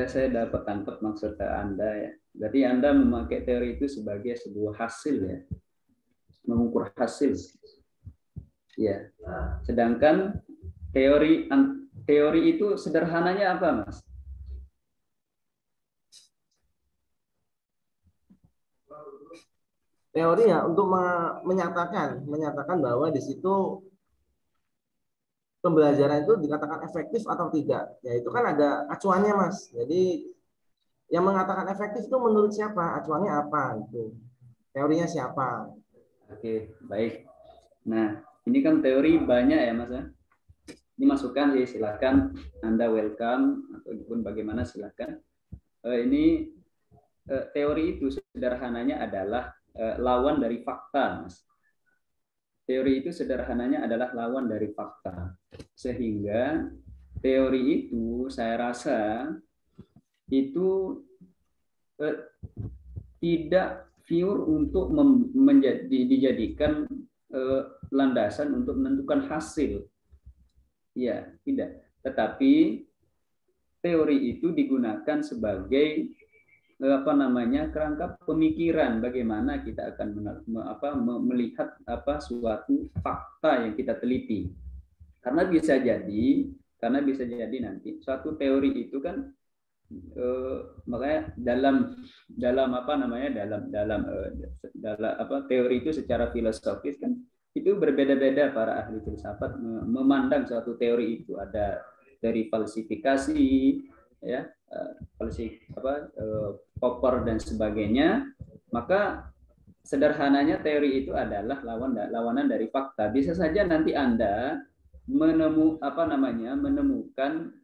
saya dapat tangkap maksud Anda ya. Berarti Anda memakai teori itu sebagai sebuah hasil ya. Mengukur hasil. Ya. Sedangkan teori itu sederhananya apa, Mas? Teori ya untuk menyatakan bahwa di situ pembelajaran itu dikatakan efektif atau tidak. Ya itu kan ada acuannya, Mas. Jadi yang mengatakan efektif itu menurut siapa? Acuannya apa itu? Teorinya siapa? Oke, baik. Nah, ini kan teori banyak ya, Mas. Ini masukan sih, silakan Anda welcome ataupun bagaimana silakan. Ini teori itu sederhananya adalah lawan dari fakta, Mas. Teori itu sederhananya adalah lawan dari fakta. Sehingga teori itu saya rasa itu tidak pure untuk dijadikan landasan untuk menentukan hasil. Iya, tidak. Tetapi teori itu digunakan sebagai kerangka pemikiran bagaimana kita akan melihat suatu fakta yang kita teliti. Karena bisa jadi nanti suatu teori itu kan makanya dalam teori itu secara filosofis kan itu berbeda-beda para ahli filsafat memandang suatu teori itu. Ada dari falsifikasi, ya, Popper dan sebagainya. Maka sederhananya teori itu adalah lawanan dari fakta. Bisa saja nanti Anda menemukan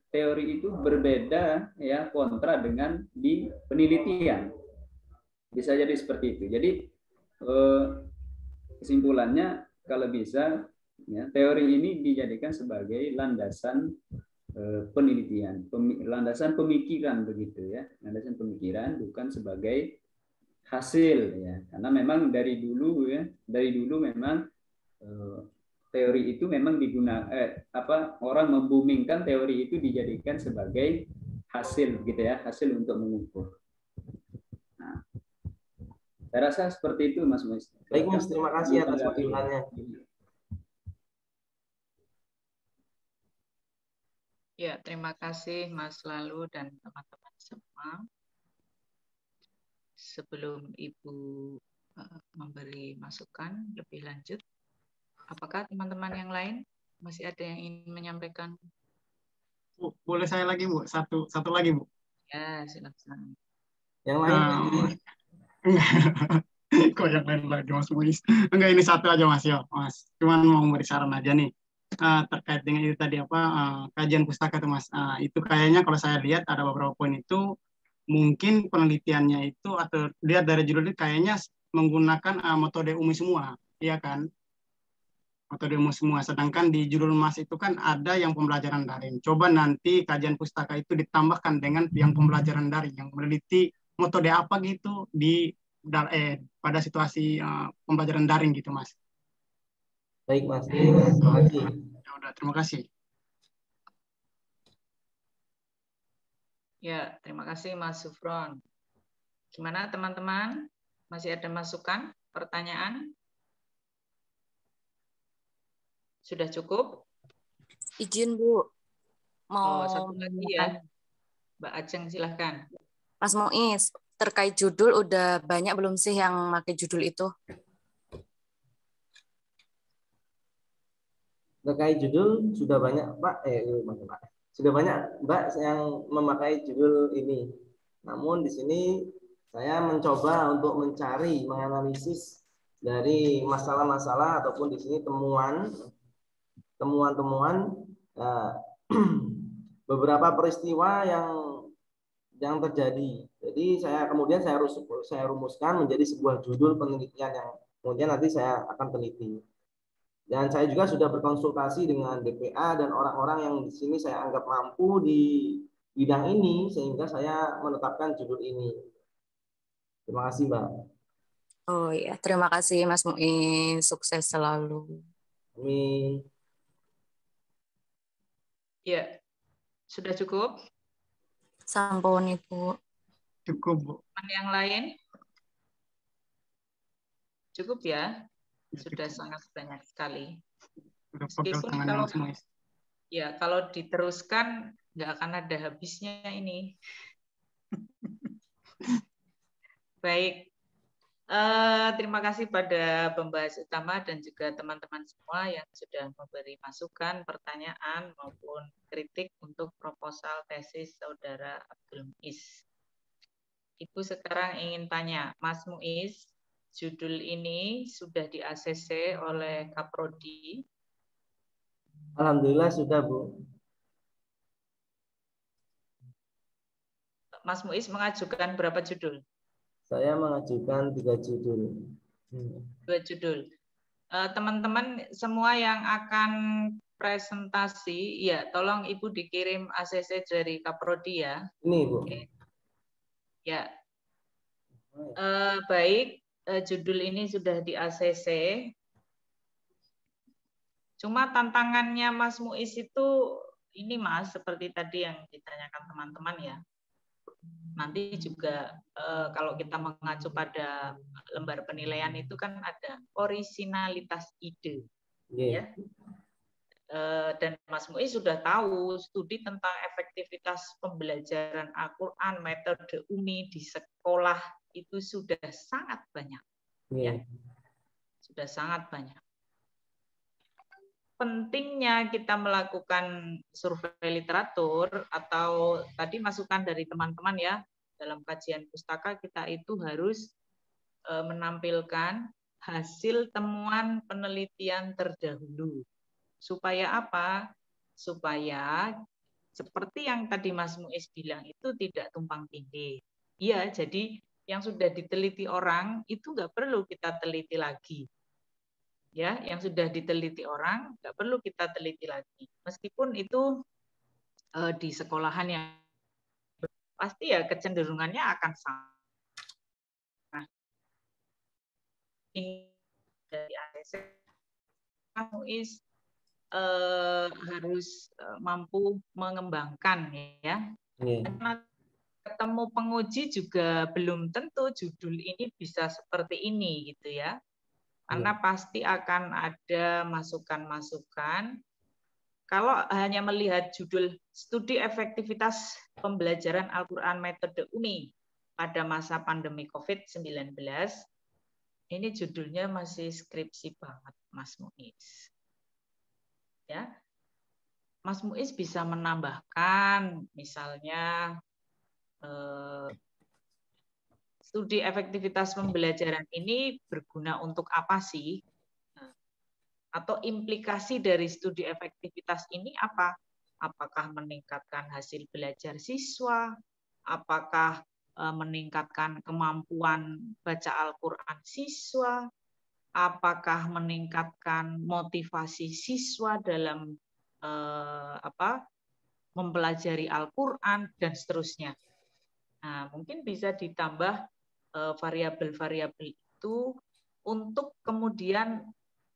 teori itu berbeda, ya, kontra dengan di penelitian. Bisa jadi seperti itu. Jadi kesimpulannya kalau bisa, ya, teori ini dijadikan sebagai landasan penelitian, landasan pemikiran, begitu ya, landasan pemikiran, bukan sebagai hasil, ya, karena memang dari dulu memang teori itu memang digunakan orang membumingkan teori itu dijadikan sebagai hasil, gitu ya, hasil untuk mengukur. Nah, saya rasa seperti itu, Mas Muiz. Baik, Mas, terima kasih atas pertimbangannya. Ya, terima kasih Mas Lalu dan teman-teman semua. Sebelum Ibu memberi masukan lebih lanjut, apakah teman-teman yang lain masih ada yang ingin menyampaikan? Bu, boleh saya lagi, Bu? Satu lagi, Bu. Ya, silakan. Yang lain? Kok yang lain lagi, Mas Muiz? Enggak, ini satu aja, Mas. Yo, Mas. Cuman mau beri saran aja nih. Terkait dengan itu tadi kajian pustaka itu, Mas. Itu kayaknya kalau saya lihat ada beberapa poin itu mungkin penelitiannya itu atau lihat dari judul itu kayaknya menggunakan metode UMI semua, iya kan? Metode UMI semua. Sedangkan di judul Mas itu kan ada yang pembelajaran daring. Coba nanti kajian pustaka itu ditambahkan dengan yang pembelajaran daring, yang meneliti metode apa gitu pada situasi pembelajaran daring gitu, Mas. Baik, Mas. Terima kasih. Ya udah, terima kasih. Ya, terima kasih Mas Sufron. Gimana teman-teman? Masih ada masukan, pertanyaan? Sudah cukup? Izin, Bu. Mau satu lagi ya. Mbak Ajeng, silahkan. Mas Muiz, terkait judul udah banyak belum sih yang pakai judul itu? Terkait judul sudah banyak, Pak. Sudah banyak, Mbak, yang memakai judul ini. Namun di sini saya mencoba untuk mencari, menganalisis dari masalah-masalah ataupun di sini temuan-temuan beberapa peristiwa yang terjadi. Jadi kemudian saya rumuskan menjadi sebuah judul penelitian yang kemudian nanti saya akan teliti. Dan saya juga sudah berkonsultasi dengan DPA dan orang-orang yang di sini saya anggap mampu di bidang ini sehingga saya menetapkan judul ini. Terima kasih, Mbak. Oh ya, terima kasih Mas Muiz. Sukses selalu. Amin. Ya, sudah cukup? Sampun, Ibu. Cukup, Bu. Yang lain? Cukup ya? Sudah sangat banyak sekali. Meskipun kalau diteruskan nggak akan ada habisnya ini. Baik, terima kasih pada pembahas utama dan juga teman-teman semua yang sudah memberi masukan, pertanyaan maupun kritik untuk proposal tesis Saudara Abdul Muiz. Ibu sekarang ingin tanya, Mas Muiz, judul ini sudah di-ACC oleh Kaprodi? Alhamdulillah sudah, Bu. Mas Muiz mengajukan berapa judul? Saya mengajukan 3 judul. 2 judul. Teman-teman semua yang akan presentasi, ya tolong Ibu dikirim ACC dari Kaprodi ya. Ini, Bu. Oke. Ya. Baik, judul ini sudah di ACC. Cuma tantangannya Mas Muiz itu ini Mas, seperti tadi yang ditanyakan teman-teman ya. Nanti juga kalau kita mengacu pada lembar penilaian itu kan ada orisinalitas ide, ya. Dan Mas Muiz sudah tahu studi tentang efektivitas pembelajaran Al-Quran, metode UMI di sekolah itu sudah sangat banyak, ya. Sudah sangat banyak. Pentingnya kita melakukan survei literatur atau tadi masukan dari teman-teman ya, dalam kajian pustaka kita itu harus menampilkan hasil temuan penelitian terdahulu. Supaya apa? Supaya seperti yang tadi Mas Muiz bilang itu tidak tumpang tindih. Iya, jadi yang sudah diteliti orang itu nggak perlu kita teliti lagi. Ya, yang sudah diteliti orang nggak perlu kita teliti lagi. Meskipun itu di sekolahan yang pasti ya kecenderungannya akan sama. Nah, dari ASN Muiz harus mampu mengembangkan ya. Karena ketemu penguji juga belum tentu judul ini bisa seperti ini gitu ya. Karena pasti akan ada masukan-masukan. Kalau hanya melihat judul studi efektivitas pembelajaran Al-Quran metode UMI pada masa pandemi COVID-19, ini judulnya masih skripsi banget, Mas Muiz. Ya, Mas Muiz bisa menambahkan, misalnya studi efektivitas pembelajaran ini berguna untuk apa sih? Atau implikasi dari studi efektivitas ini apa? Apakah meningkatkan hasil belajar siswa? Apakah meningkatkan kemampuan baca Al-Quran siswa? Apakah meningkatkan motivasi siswa dalam mempelajari Al-Quran dan seterusnya? Nah, mungkin bisa ditambah variabel-variabel itu untuk kemudian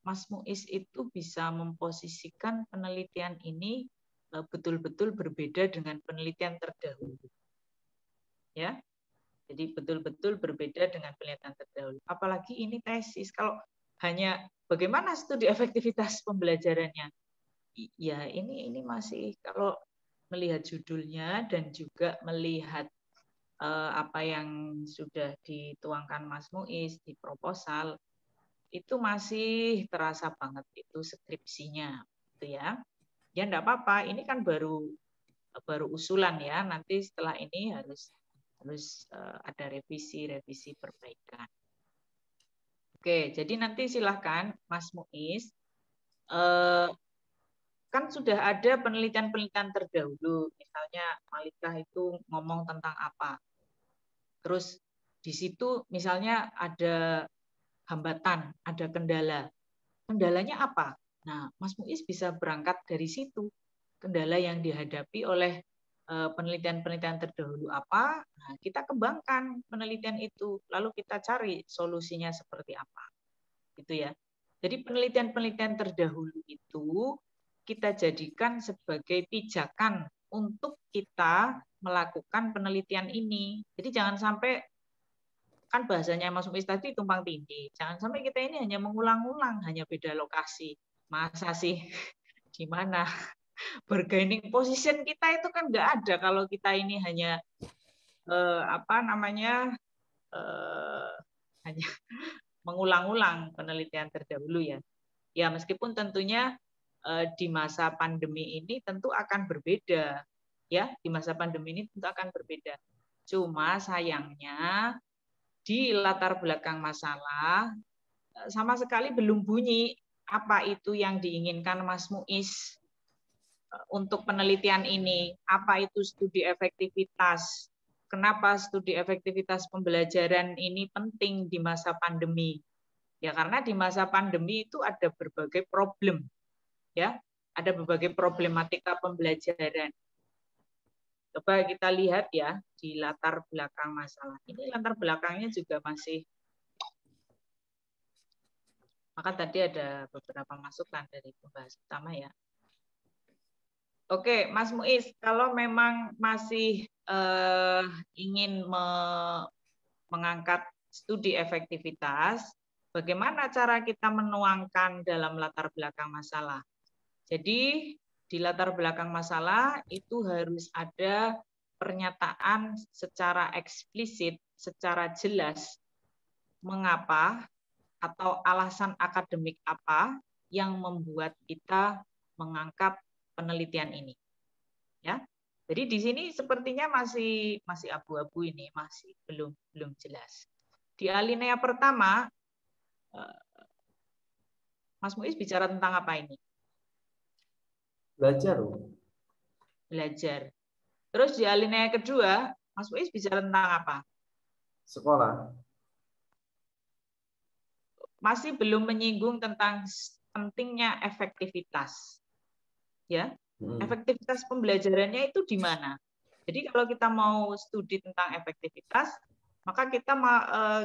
Mas Muiz itu bisa memposisikan penelitian ini betul-betul berbeda dengan penelitian terdahulu. Ya. Jadi betul-betul berbeda dengan penelitian terdahulu. Apalagi ini tesis. Kalau hanya bagaimana studi efektivitas pembelajarannya? Ya, ini masih kalau melihat judulnya dan juga melihat apa yang sudah dituangkan Mas Muiz di proposal itu masih terasa banget itu skripsinya, gitu ya. Ya enggak apa-apa, ini kan baru usulan ya. Nanti setelah ini harus ada revisi perbaikan. Oke, jadi nanti silahkan Mas Muiz. Kan sudah ada penelitian-penelitian terdahulu, misalnya Malika itu ngomong tentang apa. Terus di situ misalnya ada hambatan, ada kendala. Kendalanya apa? Nah, Mas Muiz bisa berangkat dari situ. Kendala yang dihadapi oleh penelitian-penelitian terdahulu apa? Nah, kita kembangkan penelitian itu, lalu kita cari solusinya seperti apa. Gitu ya. Jadi penelitian-penelitian terdahulu itu kita jadikan sebagai pijakan untuk kita melakukan penelitian ini. Jadi jangan sampai, kan bahasanya Mas Muiz tadi tumpang tindih. Jangan sampai kita ini hanya mengulang-ulang, hanya beda lokasi. Masa sih? Di mana? Bargaining position kita itu kan nggak ada kalau kita ini hanya hanya mengulang-ulang penelitian terdahulu ya. Ya meskipun tentunya di masa pandemi ini tentu akan berbeda. Ya, di masa pandemi ini tentu akan berbeda. Cuma sayangnya di latar belakang masalah sama sekali belum bunyi apa itu yang diinginkan Mas Muiz untuk penelitian ini. Apa itu studi efektivitas? Kenapa studi efektivitas pembelajaran ini penting di masa pandemi? Ya karena di masa pandemi itu ada berbagai problem. Ya, ada berbagai problematika pembelajaran. Coba kita lihat ya di latar belakang masalah. Ini latar belakangnya juga masih Maka tadi ada beberapa masukan dari pembahas utama ya. Oke, Mas Muiz, kalau memang masih ingin mengangkat studi efektivitas, bagaimana cara kita menuangkan dalam latar belakang masalah? Jadi di latar belakang masalah itu harus ada pernyataan secara eksplisit, secara jelas, mengapa atau alasan akademik apa yang membuat kita mengangkat penelitian ini. Ya. Jadi di sini sepertinya masih abu-abu ini, masih belum jelas. Di alinea pertama, Mas Muiz bicara tentang apa ini? Belajar. Belajar. Terus di alinea kedua, Mas Muiz bicara tentang apa? Sekolah. Masih belum menyinggung tentang pentingnya efektivitas. Ya. Efektivitas pembelajarannya itu di mana? Jadi kalau kita mau studi tentang efektivitas, maka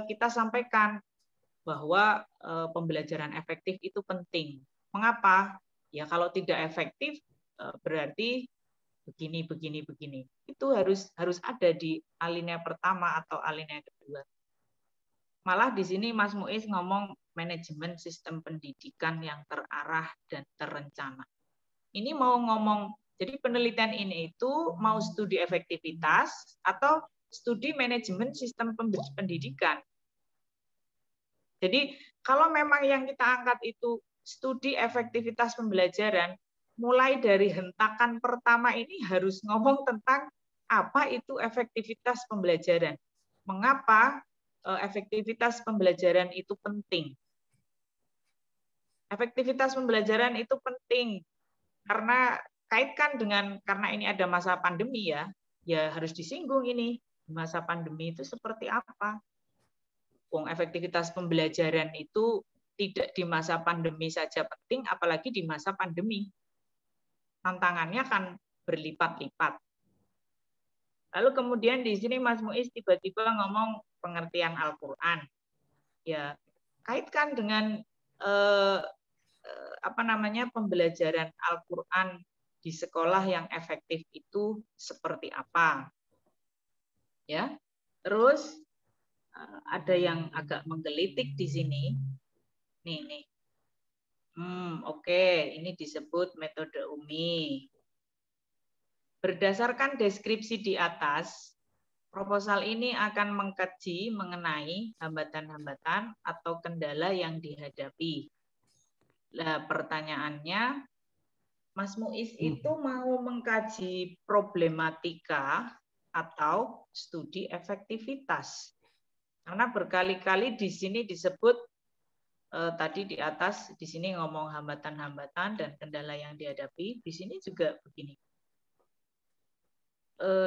kita sampaikan bahwa pembelajaran efektif itu penting. Mengapa? Ya kalau tidak efektif berarti begini. Itu harus ada di alinea pertama atau alinea kedua. Malah di sini Mas Muiz ngomong manajemen sistem pendidikan yang terarah dan terencana. Ini mau ngomong, jadi penelitian ini itu mau studi efektivitas atau studi manajemen sistem pendidikan. Jadi kalau memang yang kita angkat itu studi efektivitas pembelajaran, mulai dari hentakan pertama ini harus ngomong tentang apa itu efektivitas pembelajaran. Mengapa efektivitas pembelajaran itu penting? Efektivitas pembelajaran itu penting karena kaitkan dengan, karena ini ada masa pandemi ya harus disinggung ini. Masa pandemi itu seperti apa? Efektivitas pembelajaran itu tidak di masa pandemi saja penting, apalagi di masa pandemi. Tantangannya kan berlipat-lipat. Lalu kemudian di sini Mas Muiz tiba-tiba ngomong pengertian Al-Quran. Ya, kaitkan dengan pembelajaran Al-Quran di sekolah yang efektif itu seperti apa. Ya. Terus ada yang agak menggelitik di sini. Nih. Oke, ini disebut metode UMI. Berdasarkan deskripsi di atas, proposal ini akan mengkaji mengenai hambatan-hambatan atau kendala yang dihadapi. Nah, pertanyaannya, Mas Muiz itu mau mengkaji problematika atau studi efektivitas? Karena berkali-kali di sini disebut tadi di atas, di sini ngomong hambatan-hambatan dan kendala yang dihadapi, di sini juga begini.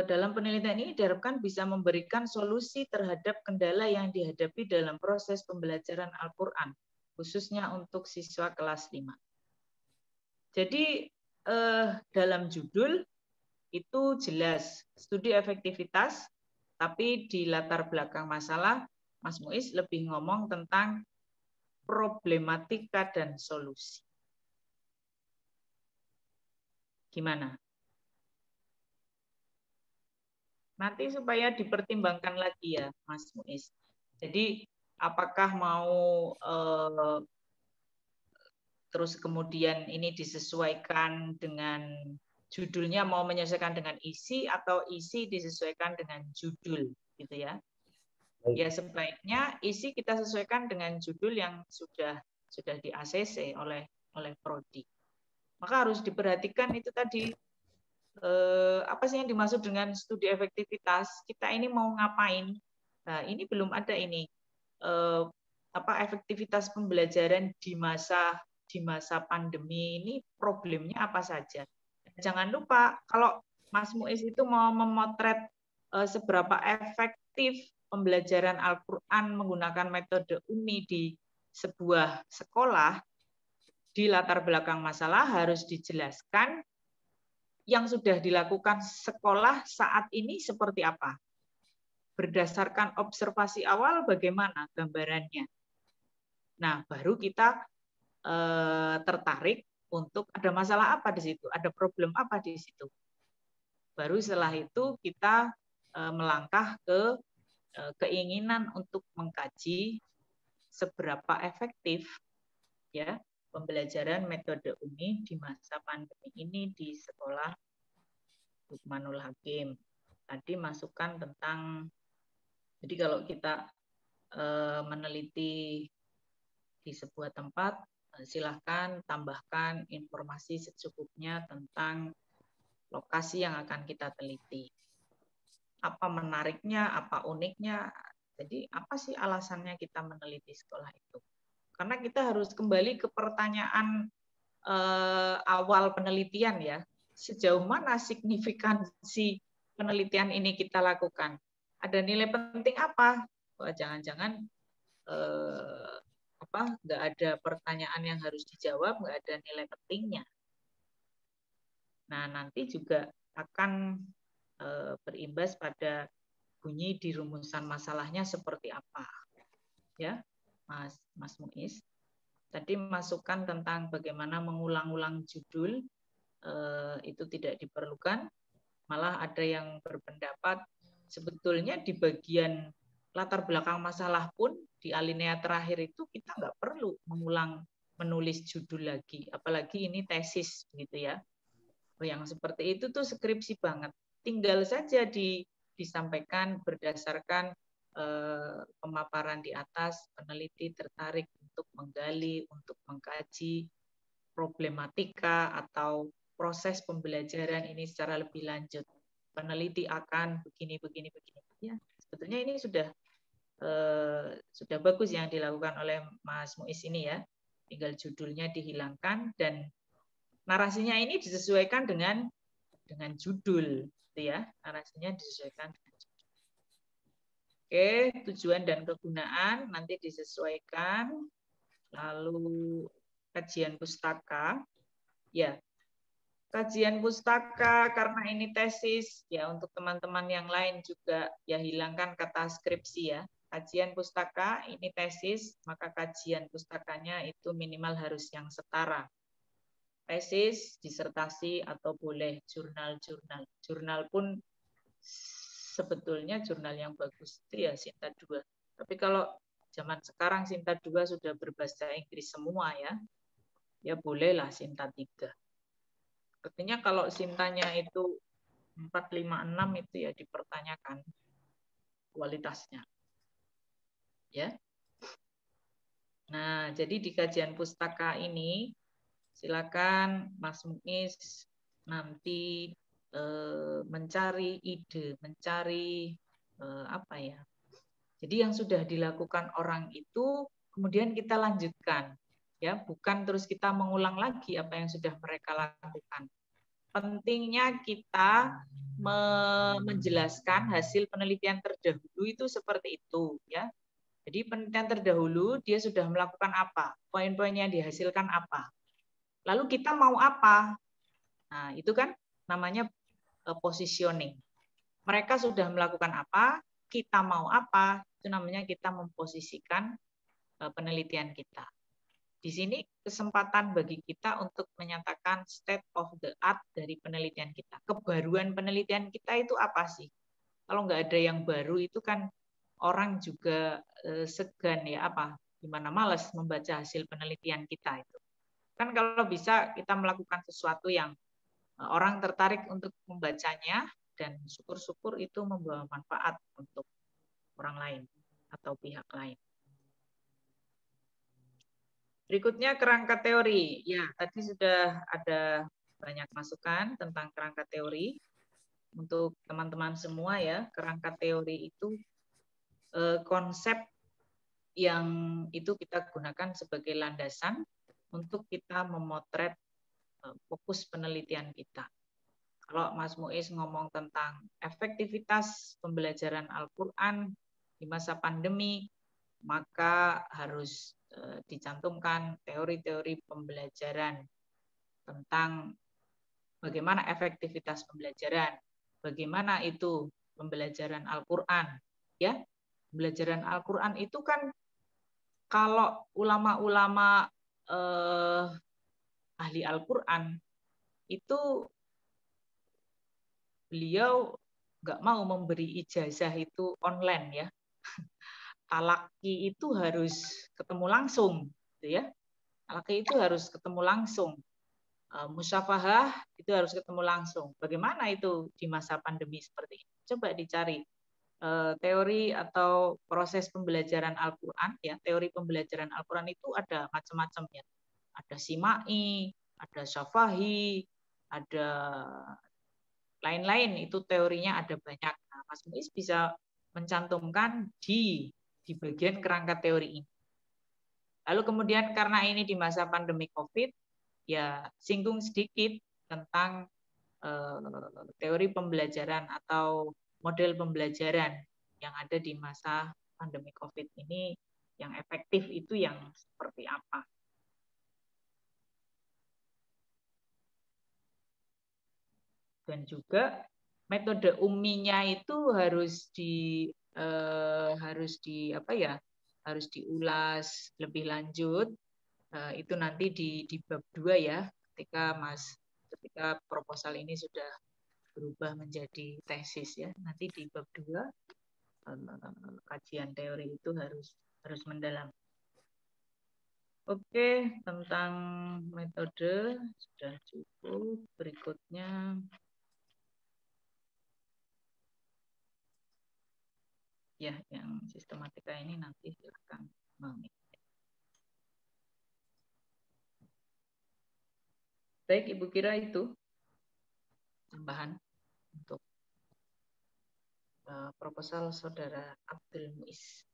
Dalam penelitian ini diharapkan bisa memberikan solusi terhadap kendala yang dihadapi dalam proses pembelajaran Al-Quran, khususnya untuk siswa kelas 5. Jadi dalam judul itu jelas studi efektivitas, tapi di latar belakang masalah Mas Muiz lebih ngomong tentang problematika dan solusi. Gimana? Nanti supaya dipertimbangkan lagi ya Mas Muiz. Jadi apakah mau terus kemudian ini disesuaikan dengan judulnya, mau menyesuaikan dengan isi atau isi disesuaikan dengan judul gitu ya. Ya sebaiknya isi kita sesuaikan dengan judul yang sudah di ACC oleh prodi. Maka harus diperhatikan itu tadi apa sih yang dimaksud dengan studi efektivitas? Kita ini mau ngapain? Nah, ini belum ada ini efektivitas pembelajaran di masa pandemi ini problemnya apa saja. Jangan lupa kalau Mas Muiz itu mau memotret seberapa efektif pembelajaran Al-Quran menggunakan metode UMI di sebuah sekolah, di latar belakang masalah harus dijelaskan yang sudah dilakukan sekolah saat ini seperti apa. Berdasarkan observasi awal bagaimana gambarannya. Nah, baru kita tertarik untuk ada masalah apa di situ, ada problem apa di situ. Baru setelah itu kita melangkah ke keinginan untuk mengkaji seberapa efektif ya pembelajaran metode UMI di masa pandemi ini di sekolah Lukmanul Hakim. Tadi masukan tentang, jadi kalau kita meneliti di sebuah tempat, silahkan tambahkan informasi secukupnya tentang lokasi yang akan kita teliti. Apa menariknya, apa uniknya, jadi apa sih alasannya kita meneliti sekolah itu. Karena kita harus kembali ke pertanyaan awal penelitian ya, sejauh mana signifikansi penelitian ini kita lakukan. Ada nilai penting apa? Wah, jangan-jangan nggak ada pertanyaan yang harus dijawab, nggak ada nilai pentingnya. Nah, nanti juga akan berimbas pada bunyi di rumusan masalahnya seperti apa. Ya, Mas Muiz. Tadi masukan tentang bagaimana mengulang-ulang judul itu tidak diperlukan. Malah ada yang berpendapat sebetulnya di bagian latar belakang masalah pun di alinea terakhir itu kita nggak perlu menulis judul lagi, apalagi ini tesis gitu ya. Yang seperti itu tuh skripsi banget. Tinggal saja disampaikan berdasarkan pemaparan di atas, peneliti tertarik untuk menggali, untuk mengkaji problematika atau proses pembelajaran ini secara lebih lanjut. Peneliti akan begini. Ya, sebetulnya ini sudah bagus yang dilakukan oleh Mas Muiz ini ya. Tinggal judulnya dihilangkan dan narasinya ini disesuaikan dengan judul, gitu ya. Narasinya disesuaikan dengan judul. Oke, tujuan dan kegunaan nanti disesuaikan. Lalu kajian pustaka, ya. Kajian pustaka karena ini tesis ya, untuk teman-teman yang lain juga ya hilangkan kata skripsi ya. Kajian pustaka ini tesis, maka kajian pustakanya itu minimal harus yang setara. Tesis, disertasi atau boleh jurnal-jurnal. Jurnal pun sebetulnya jurnal yang bagus itu ya Sinta 2. Tapi kalau zaman sekarang Sinta 2 sudah berbahasa Inggris semua ya. Ya bolehlah Sinta 3. Artinya kalau Sintanya itu 4, 5, 6 itu ya dipertanyakan kualitasnya. Ya. Nah, jadi di kajian pustaka ini silakan Mas Muiz nanti mencari ide, mencari apa ya. Jadi yang sudah dilakukan orang itu kemudian kita lanjutkan. Ya, bukan terus kita mengulang lagi apa yang sudah mereka lakukan. Pentingnya kita menjelaskan hasil penelitian terdahulu itu seperti itu ya. Jadi penelitian terdahulu dia sudah melakukan apa? Poin-poin yang dihasilkan apa? Lalu kita mau apa? Nah, itu kan namanya positioning. Mereka sudah melakukan apa? Kita mau apa? Itu namanya kita memposisikan penelitian kita. Di sini kesempatan bagi kita untuk menyatakan state of the art dari penelitian kita. Kebaruan penelitian kita itu apa sih? Kalau nggak ada yang baru itu kan orang juga segan ya apa? Gimana malas membaca hasil penelitian kita itu. Kan kalau bisa kita melakukan sesuatu yang orang tertarik untuk membacanya dan syukur-syukur itu membawa manfaat untuk orang lain atau pihak lain. Berikutnya kerangka teori. Ya, tadi sudah ada banyak masukan tentang kerangka teori. Untuk teman-teman semua ya, kerangka teori itu konsep yang itu kita gunakan sebagai landasan untuk kita memotret fokus penelitian kita. Kalau Mas Muiz ngomong tentang efektivitas pembelajaran Al-Quran di masa pandemi, maka harus dicantumkan teori-teori pembelajaran tentang bagaimana efektivitas pembelajaran, bagaimana itu pembelajaran Al-Quran. Ya, pembelajaran Al-Quran itu kan kalau ulama-ulama ahli Al-Quran itu beliau nggak mau memberi ijazah itu online ya. Talaki itu harus ketemu langsung, gitu ya. Talaki itu harus ketemu langsung. Musyafahah itu harus ketemu langsung. Bagaimana itu di masa pandemi seperti ini? Coba dicari teori atau proses pembelajaran Al-Quran ya. Teori pembelajaran Al-Quran itu ada macam-macam ya. Ada simai, ada syafahi, ada lain-lain, itu teorinya ada banyak. Nah, Mas Muiz bisa mencantumkan di bagian kerangka teori ini. Lalu kemudian karena ini di masa pandemi COVID, ya singgung sedikit tentang teori pembelajaran atau model pembelajaran yang ada di masa pandemi COVID ini, yang efektif itu yang seperti apa. Dan juga metode umminya itu harus diulas lebih lanjut. Itu nanti di bab 2 ya, ketika proposal ini sudah berubah menjadi tesis ya. Nanti di bab 2 kajian teori itu harus mendalam. Oke, tentang metode sudah cukup. Berikutnya ya, yang sistematika ini nanti silakan mengikuti. Baik, Ibu kira itu tambahan untuk proposal Saudara Abdul Muiz.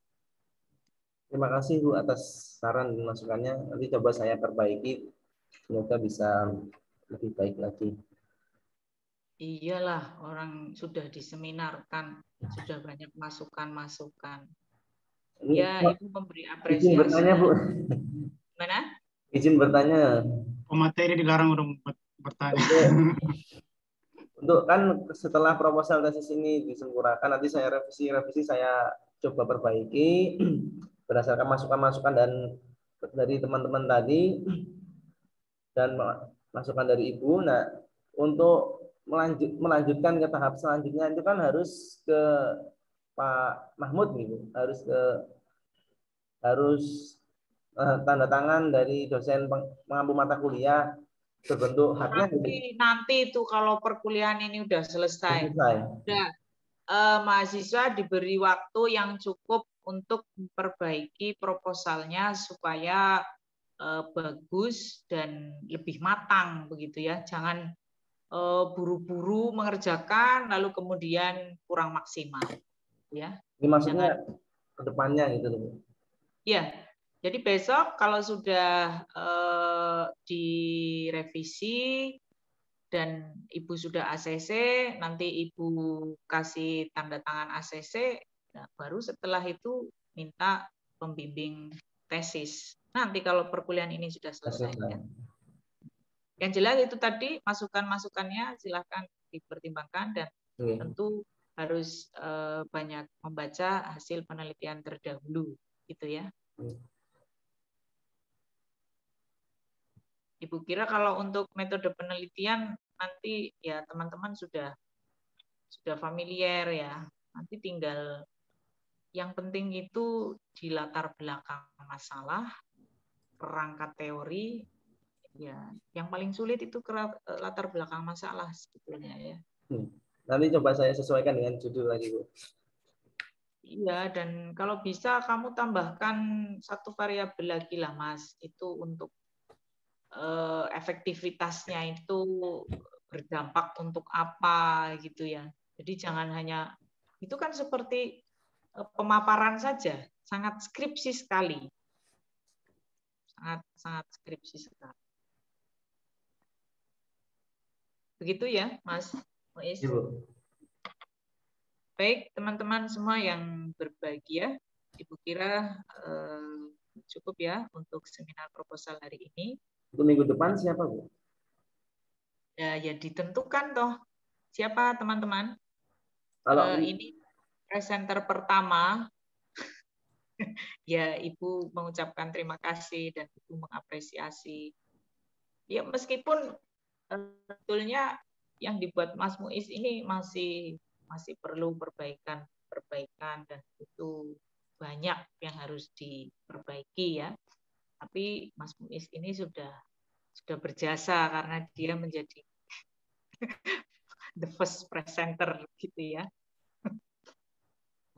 Terima kasih Bu atas saran dan masukannya. Nanti coba saya perbaiki, semoga bisa lebih baik lagi. Iyalah, orang sudah diseminarkan, sudah banyak masukan-masukan. Ya, Ibu memberi apresiasi. Izin bertanya, Bu. Mana? Izin bertanya. Pemateri dilarang udah bertanya. Untuk kan setelah proposal tesis ini disempurnakan, nanti saya revisi saya coba perbaiki berdasarkan masukan-masukan dan dari teman-teman tadi dan masukan dari Ibu. Nah, untuk melanjutkan ke tahap selanjutnya itu kan harus ke Pak Mahmud gitu, harus tanda tangan dari dosen pengampu mata kuliah berbentuk hardnya gitu. Nanti itu kalau perkuliahan ini udah selesai. Udah, mahasiswa diberi waktu yang cukup untuk memperbaiki proposalnya supaya bagus dan lebih matang begitu ya. Jangan buru-buru mengerjakan lalu kemudian kurang maksimal ya. Ini maksudnya ke depannya gitu. Ya. Jadi besok kalau sudah direvisi dan Ibu sudah ACC, nanti Ibu kasih tanda tangan ACC, nah baru setelah itu minta pembimbing tesis. Nanti kalau perkuliahan ini sudah selesai. Ya. Yang jelas itu tadi masukan-masukannya silahkan dipertimbangkan dan tentu harus banyak membaca hasil penelitian terdahulu, gitu ya. Ibu kira kalau untuk metode penelitian nanti ya teman-teman sudah familiar ya. Nanti tinggal yang penting itu di latar belakang masalah, kerangka teori, ya. Yang paling sulit itu latar belakang masalah sebetulnya ya. Nanti coba saya sesuaikan dengan judul lagi, Bu. Iya, dan kalau bisa kamu tambahkan satu variabel lagi lah, Mas. Itu untuk efektivitasnya itu berdampak untuk apa gitu ya. Jadi jangan hanya itu kan seperti pemaparan saja, sangat skripsi sekali. Sangat skripsi sekali. Begitu ya, Mas Muiz. Baik, teman-teman semua yang berbahagia, Ibu kira cukup ya untuk seminar proposal hari ini. Untuk minggu depan siapa, Bu? Ya ditentukan toh. Siapa teman-teman? Kalau ini presenter pertama ya Ibu mengucapkan terima kasih dan Ibu mengapresiasi. Ya meskipun sebetulnya yang dibuat Mas Muiz ini masih perlu perbaikan dan itu banyak yang harus diperbaiki ya. Tapi Mas Muiz ini sudah berjasa karena dia menjadi the first presenter gitu ya.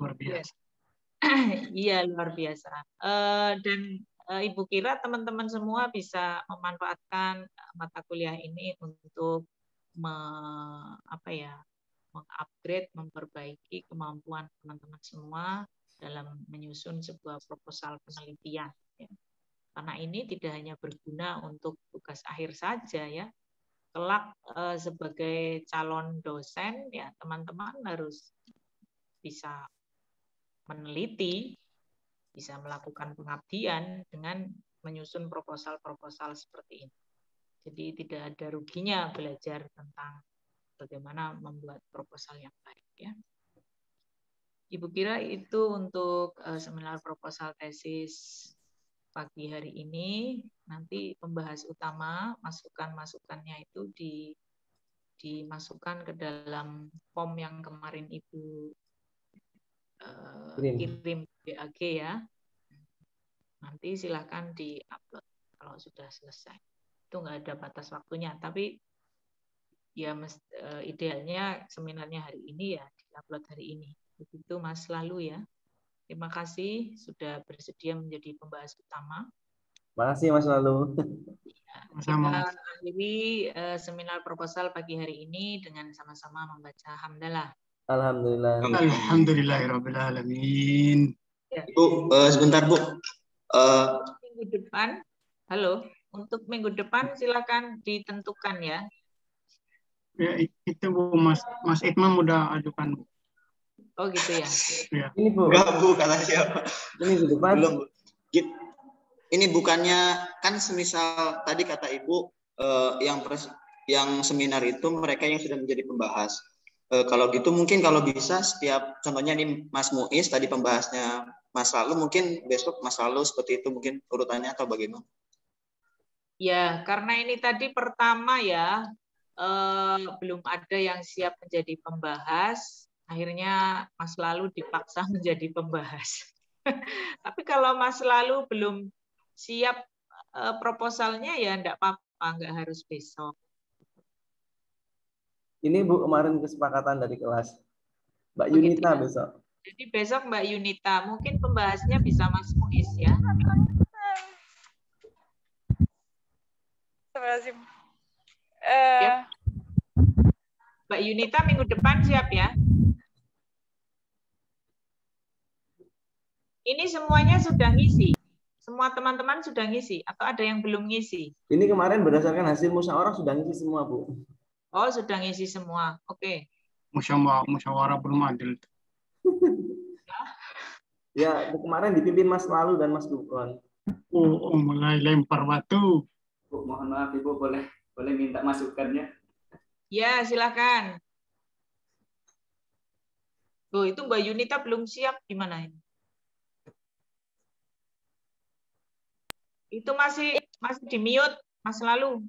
Luar biasa. Iya luar biasa. Dan Ibu kira teman-teman semua bisa memanfaatkan mata kuliah ini untuk mengupgrade, memperbaiki kemampuan teman-teman semua dalam menyusun sebuah proposal penelitian. Ya. Karena ini tidak hanya berguna untuk tugas akhir saja ya. Kelak sebagai calon dosen ya teman-teman harus bisa meneliti, bisa melakukan pengabdian dengan menyusun proposal-proposal seperti ini. Jadi tidak ada ruginya belajar tentang bagaimana membuat proposal yang baik ya. Ibu kira itu untuk seminar proposal tesis pagi hari ini. Nanti pembahas utama, masukan-masukannya itu dimasukkan ke dalam form yang kemarin Ibu kirim BAG ya. Nanti silahkan di-upload kalau sudah selesai. Itu nggak ada batas waktunya, tapi ya idealnya seminarnya hari ini ya di-upload hari ini. Begitu Mas Lalu ya. Terima kasih sudah bersedia menjadi pembahas utama. Terima kasih Mas Lalu. Ya, kita akhiri seminar proposal pagi hari ini dengan sama-sama membaca hamdalah. Alhamdulillah. Alhamdulillahirabbil alamin. Ya. Bu, sebentar Bu. Minggu depan, halo, untuk minggu depan silakan ditentukan ya. Ya itu Bu, Mas Itmam udah ajukan Bu. Oh gitu ya. Ya. Ini Bu. Enggak Bu, kata siapa? Ini minggu depan. Belum Bu. Ini bukannya kan semisal tadi kata Ibu yang seminar itu mereka yang sudah menjadi pembahas. Kalau gitu mungkin kalau bisa setiap contohnya ini Mas Muiz tadi pembahasnya Mas Lalu mungkin besok Mas Lalu seperti itu mungkin urutannya atau bagaimana? Ya karena ini tadi pertama ya belum ada yang siap menjadi pembahas, akhirnya Mas Lalu dipaksa menjadi pembahas. Tapi kalau Mas Lalu belum siap proposalnya ya enggak apa-apa, enggak harus besok. Ini Bu kemarin kesepakatan dari kelas. Mbak Yunita besok. Jadi besok Mbak Yunita, mungkin pembahasnya bisa Mas Muiz ya. Mbak Yunita minggu depan siap ya? Ini semuanya sudah ngisi. Semua teman-teman sudah ngisi atau ada yang belum ngisi? Ini kemarin berdasarkan hasil musyawarah sudah ngisi semua, Bu. Oh, sudah ngisi semua. Oke. Musyawarah belum adil. Ya, kemarin dipimpin Mas Lalu dan Mas Gufron. Oh, mulai lempar batu. Bu, mohon maaf Ibu, boleh minta masukannya? Ya, silakan. Tuh, itu Mbak Yunita belum siap gimana ini? Itu masih di mute, Mas Lalu.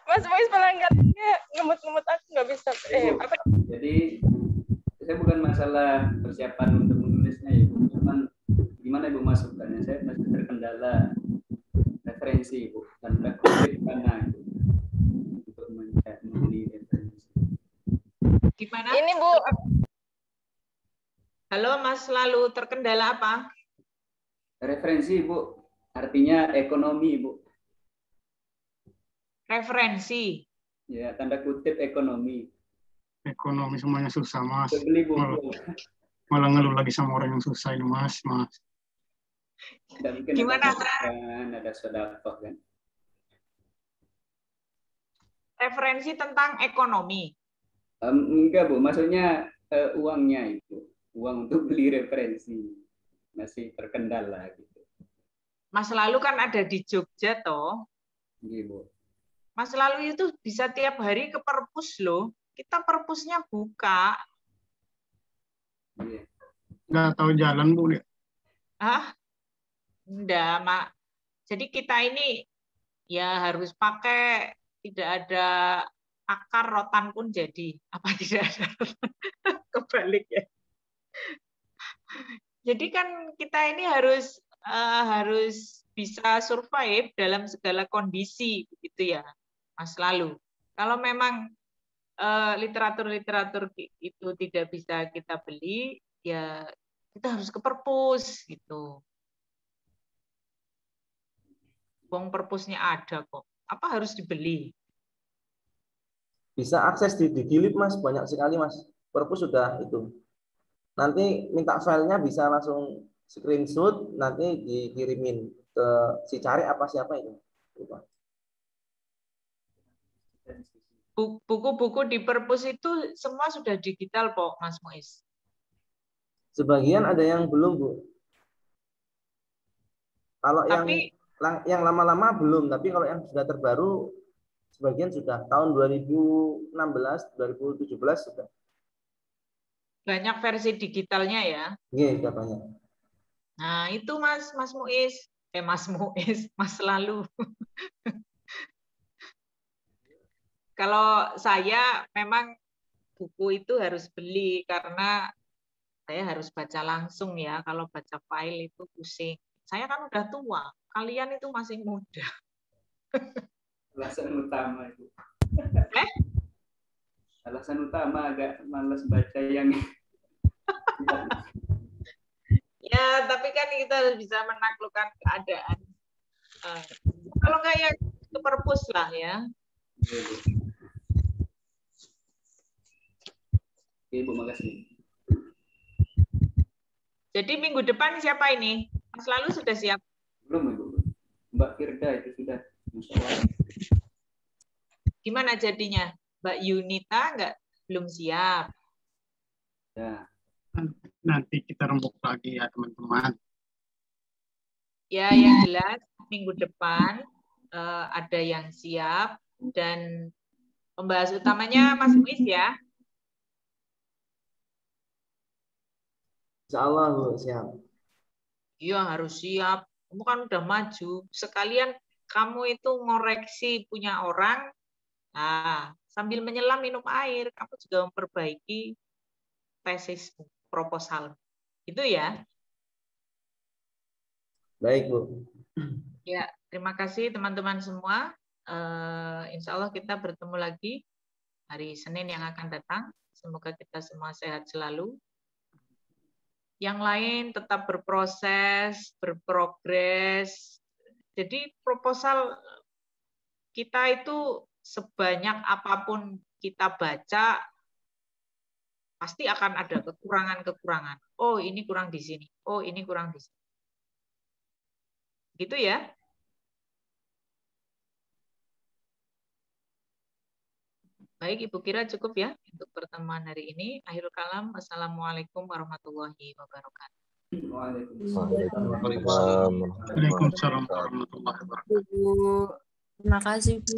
Mas Muiz pelanggannya ngemut-ngemut aku nggak bisa. Apa? Jadi saya bukan masalah persiapan untuk menulisnya ya, Bu. Cuman gimana Ibu masukannya? Saya masih terkendala referensi Ibu dan referensi mana untuk mencari referensi. Gimana? Ini Bu. Halo Mas Lalu, terkendala apa? Referensi Ibu, artinya ekonomi Ibu. Referensi. Ya, tanda kutip ekonomi. Ekonomi semuanya susah, Mas. Beli Bu. Malah ngeluh lagi sama orang yang susah ini, Mas. Gimana? Ada sedekah kan? Referensi tentang ekonomi. Enggak Bu, maksudnya uangnya itu, uang untuk beli referensi masih terkendala gitu. Mas Lalu kan ada di Jogja toh. Iya Bu. Mas Lalu itu bisa tiap hari ke perpus loh. Kita perpusnya buka. Iya. Nggak tahu jalan Bu. Enggak, Mak. Jadi kita ini ya harus pakai, tidak ada akar rotan pun jadi. Apa tidak ada? Kebalik ya. Jadi kan kita ini harus bisa survive dalam segala kondisi, gitu ya, Mas Lalu. Kalau memang literatur-literatur itu tidak bisa kita beli, ya kita harus ke perpus gitu. Wong perpusnya ada kok. Apa harus dibeli? Bisa akses di Gilip, Mas, banyak sekali, Mas. Perpus sudah itu. Nanti minta filenya bisa langsung screenshot, nanti dikirimin ke si cari apa siapa itu. Lupa. Buku-buku di perpus itu semua sudah digital, Pak, Mas Muiz. Sebagian ada yang belum, Bu. Kalau yang lama-lama belum, tapi kalau yang sudah terbaru sebagian sudah. Tahun 2016, 2017 sudah. Banyak versi digitalnya ya? Iya, sudah banyak. Nah, itu Mas Muiz. Mas Muiz, Mas Lalu. Kalau saya memang buku itu harus beli karena saya harus baca langsung ya. Kalau baca file itu pusing. Saya kan udah tua, kalian itu masih muda. Alasan utama itu. Alasan utama agak malas baca yang ya, tapi kan kita harus bisa menaklukkan keadaan. Kalau nggak ya ke perpus lah ya. Oke, Bu, makasih. Jadi minggu depan siapa ini? Mas Lalu sudah siap? Belum, Ibu. Mbak Firda itu sudah. Gimana jadinya? Mbak Yunita belum siap? Ya. Nanti kita rembuk lagi ya, teman-teman. Ya, yang jelas minggu depan ada yang siap dan pembahas utamanya Mas Muiz ya. Insya Allah, Bu, siap. Iya, harus siap. Kamu kan udah maju. Sekalian kamu itu ngoreksi punya orang. Nah, sambil menyelam minum air, kamu juga memperbaiki tesis proposal. Itu ya. Baik, Bu. Ya, terima kasih teman-teman semua. Insya Allah kita bertemu lagi hari Senin yang akan datang. Semoga kita semua sehat selalu. Yang lain tetap berproses, berprogres. Jadi proposal kita itu sebanyak apapun kita baca, pasti akan ada kekurangan-kekurangan. Oh, ini kurang di sini. Oh, ini kurang di sini. Gitu ya. Baik, Ibu kira cukup ya untuk pertemuan hari ini. Akhirul kalam. Wassalamualaikum warahmatullahi wabarakatuh. Waalaikumsalam warahmatullahi wabarakatuh. Terima kasih, Bu.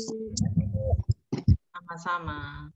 Sama-sama.